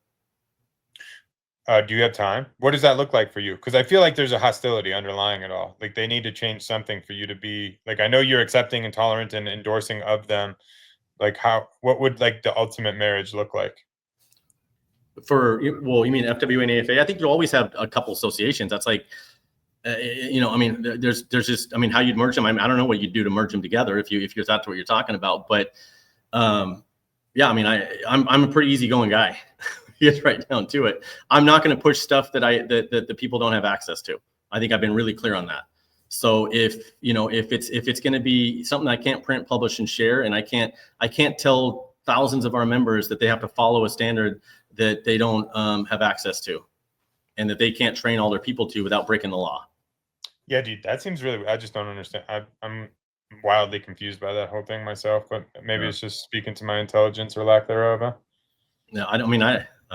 Do you have time? What does that look like for you? Because I feel like there's a hostility underlying it all. Like, they need to change something for you to be like, I know you're accepting and tolerant and endorsing of them. Like, what would like the ultimate marriage look like? Well, you mean FWA and AFA? I think you'll always have a couple associations. That's like, I mean, there's just, I mean, how you'd merge them. I don't know what you'd do to merge them together if that's what you're talking about. But yeah, I mean, I'm a pretty easygoing guy. Get right down to it. I'm not going to push stuff that the people don't have access to. I think I've been really clear on that. So if it's going to be something I can't print, publish, and share, and I can't tell thousands of our members that they have to follow a standard that they don't have access to, and that they can't train all their people to without breaking the law. Yeah, dude, that seems really. I just don't understand. I'm wildly confused by that whole thing myself, but maybe it's just speaking to my intelligence or lack thereof. Huh? No, I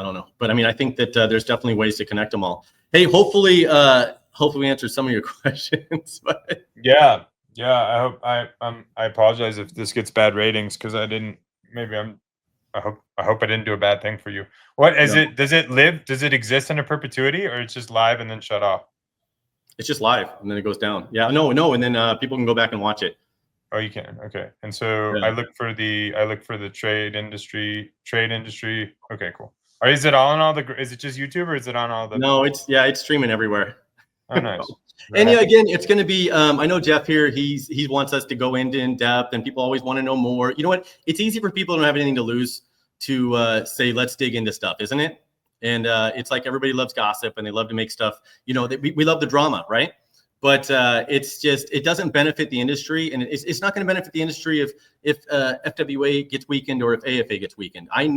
don't know, but I mean, I think that there's definitely ways to connect them all. Hey, hopefully we answered some of your questions. But yeah, I hope I apologize if this gets bad ratings, because I didn't. Maybe I hope I didn't do a bad thing for you. What is it? Does it live? Does it exist in a perpetuity, or it's just live and then shut off? It's just live and then it goes down. Yeah, no, and then people can go back and watch it. Oh, you can. Okay. And so yeah. I look for the trade industry. Okay, cool. Or is it all on is it just YouTube, or is it on all the? No, it's streaming everywhere. Oh, nice. And yeah, again, it's going to be, I know Jeff here, he wants us to go into in depth, and people always want to know more. You know what? It's easy for people who don't have anything to lose to say, let's dig into stuff, isn't it? And it's like everybody loves gossip and they love to make stuff, we love the drama, right? But it's just, it doesn't benefit the industry, and it's not going to benefit the industry if FWA gets weakened or if AFA gets weakened. I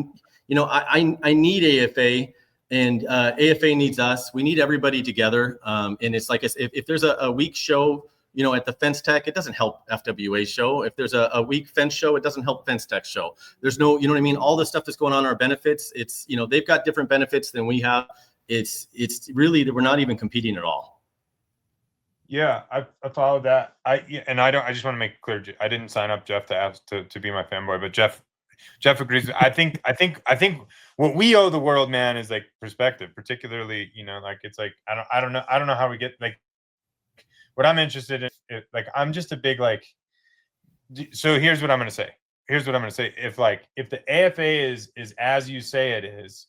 need AFA, and AFA needs us. We need everybody together. And it's like, if there's a weak show, at the Fence Tech, it doesn't help FWA show. If there's a weak fence show, it doesn't help Fence Tech show. There's no, you know what I mean? All the stuff that's going on are benefits. It's, they've got different benefits than we have. It's really that we're not even competing at all. Yeah, I follow that. I just want to make it clear, I didn't sign up Jeff to ask to be my fanboy, but Jeff agrees. I think what we owe the world, man, is like perspective, particularly, like, it's like, I don't know how we get, like, what I'm interested in, like, I'm just a big, like, so here's what I'm going to say. If the AFA is as you say it is,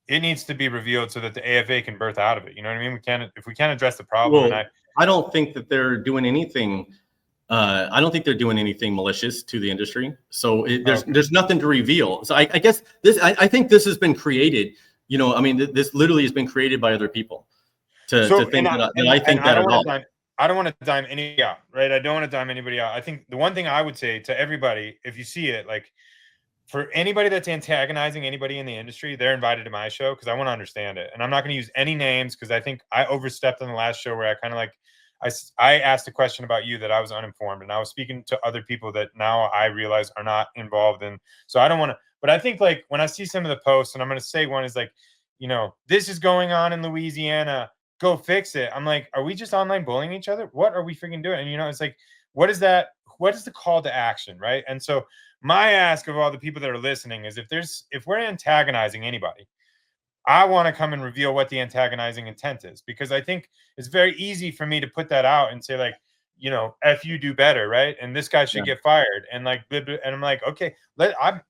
it needs to be revealed so that the AFA can birth out of it. You know what I mean? If we can't address the problem. Well, I don't think that they're doing anything. I don't think they're doing anything malicious to the industry. So there's nothing to reveal. So I guess I think this has been created. This literally has been created by other people to think that I think that at all. I don't want to dime anybody out, right? I don't want to dime anybody out. I think the one thing I would say to everybody, if you see it, like, for anybody that's antagonizing anybody in the industry, they're invited to my show, because I want to understand it. And I'm not going to use any names, because I think I overstepped on the last show where I kind of like, I asked a question about you that I was uninformed, and I was speaking to other people that now I realize are not involved in. So I don't want to, but I think like when I see some of the posts, and I'm going to say one is like, this is going on in Louisiana, go fix it. I'm like, are we just online bullying each other? What are we freaking doing? And it's like, what is that? What is the call to action, right? And so my ask of all the people that are listening is if we're antagonizing anybody, I want to come and reveal what the antagonizing intent is, because I think it's very easy for me to put that out and say like, F you, do better, right? And this guy should get fired, and like, blah, blah, and I'm like, okay,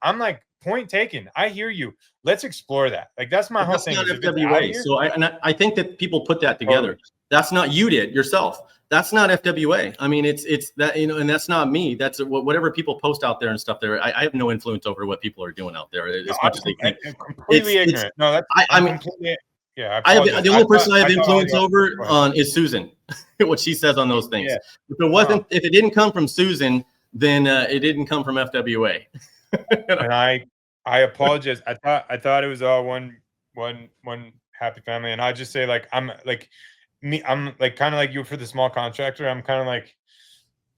I'm like, point taken. I hear you. Let's explore that. Like that's my whole thing. Not FWA. So I think that people put that together. That's not you did yourself. That's not FWA. I mean, it's that, and that's not me. That's whatever people post out there and stuff there. I have no influence over what people are doing out there as much as they think. I'm completely ignorant. No, that's I'm completely. Yeah, I have the only person I have influence over on is Susan. What she says on those things. Yeah. If it didn't come from Susan, then it didn't come from FWA. And I apologize. I thought it was all one happy family, and I just say like I'm like kind of like you for the small contractor. I'm kind of like,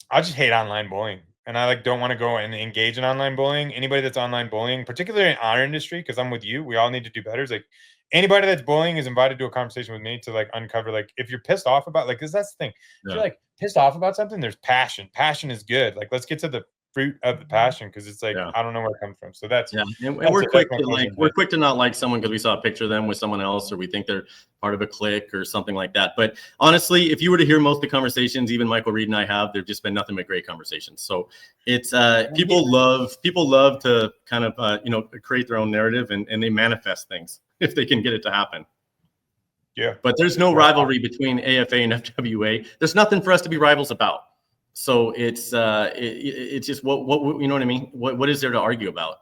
I just hate online bullying, and I like don't want to go and engage in online bullying. Anybody that's online bullying, particularly in our industry, because I'm with you, we all need to do better. It's like anybody that's bullying is invited to a conversation with me to like uncover like if you're pissed off about because that's the thing. If you're like pissed off about something, there's passion. Passion is good. Like let's get to the fruit of the passion, because it's like I don't know where it comes from. So that's and we're quick to not like someone because we saw a picture of them with someone else, or we think they're part of a clique or something like that. But honestly, if you were to hear most of the conversations even Michael Reed and I have, they've just been nothing but great conversations. So it's people love to kind of create their own narrative, and they manifest things if they can get it to happen. Yeah, but there's no rivalry between AFA and FWA. There's nothing for us to be rivals about. So it's just what you know what I mean? What is there to argue about?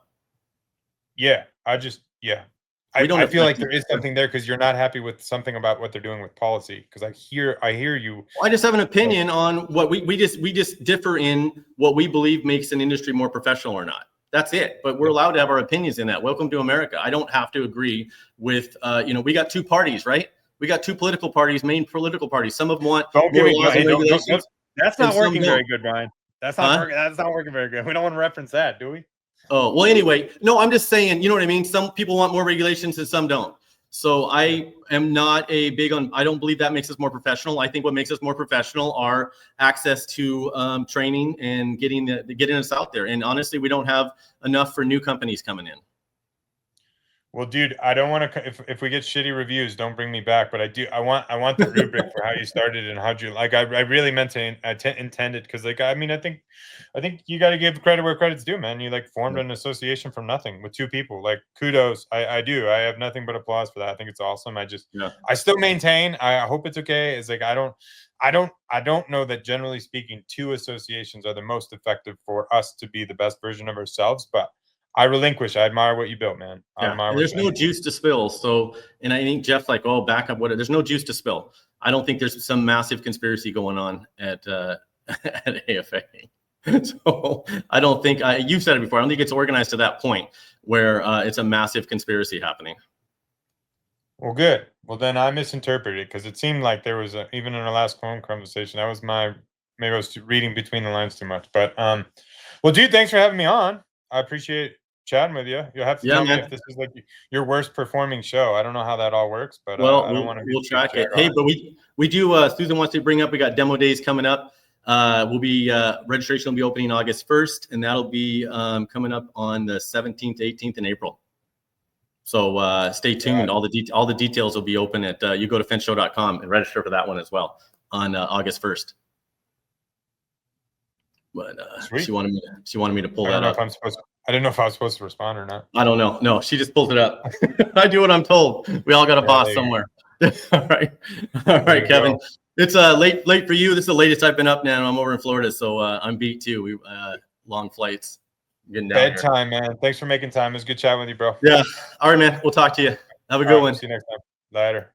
Yeah, I feel like there is something there because you're not happy with something about what they're doing with policy. Because I hear you. I just have an opinion on what we just differ in what we believe makes an industry more professional or not. That's it. But we're allowed to have our opinions in that. Welcome to America. I don't have to agree with we got two parties, right? We got two political parties, main political parties. Some of them want more laws and regulations. That's not working very good, Ryan. That's not working very good. We don't want to reference that, do we? Oh, well, anyway, no, I'm just saying, you know what I mean? Some people want more regulations and some don't. So I am not I don't believe that makes us more professional. I think what makes us more professional are access to training and getting us out there. And honestly, we don't have enough for new companies coming in. Well, dude, I don't want to. If we get shitty reviews, don't bring me back. But I want the rubric for how you started and how'd you like. I really meant to intended because like I think you got to give credit where credit's due, man. You like formed an association from nothing with two people. Like kudos, I do. I have nothing but applause for that. I think it's awesome. I still maintain. I hope it's okay. It's like I don't know that generally speaking, two associations are the most effective for us to be the best version of ourselves, but. I relinquish. I admire what you built, man. There's no juice to spill. So, and I think Jeff's like, oh, back up. There's no juice to spill. I don't think there's some massive conspiracy going on at AFA. So I don't think you've said it before. I don't think it's organized to that point where it's a massive conspiracy happening. Well, good. Well, then I misinterpreted because it seemed like there was even in our last phone conversation. That was maybe I was reading between the lines too much. But well, dude, thanks for having me on. I appreciate chatting with you. You'll have to tell me if this is like your worst performing show. I don't know how that all works, but I don't want to. We'll track it. Hey, but we do. Susan wants to bring up. We got demo days coming up. Registration will be opening August 1st, and that'll be coming up on the 17th, 18th in April. So stay tuned. All the details will be open at you go to fenceshow.com and register for that one as well on August 1st. But she wanted me to pull that up. I didn't know if I was supposed to respond or not. I don't know. No, she just pulled it up. I do what I'm told. We all got a boss somewhere. All right, Kevin. It's late for you. This is the latest I've been up now. I'm over in Florida, so I'm beat too. We long flights. Getting down bedtime, man. Thanks for making time. It was good chatting with you, bro. Yeah. All right, man. We'll talk to you. Have a good one. See you next time. Later.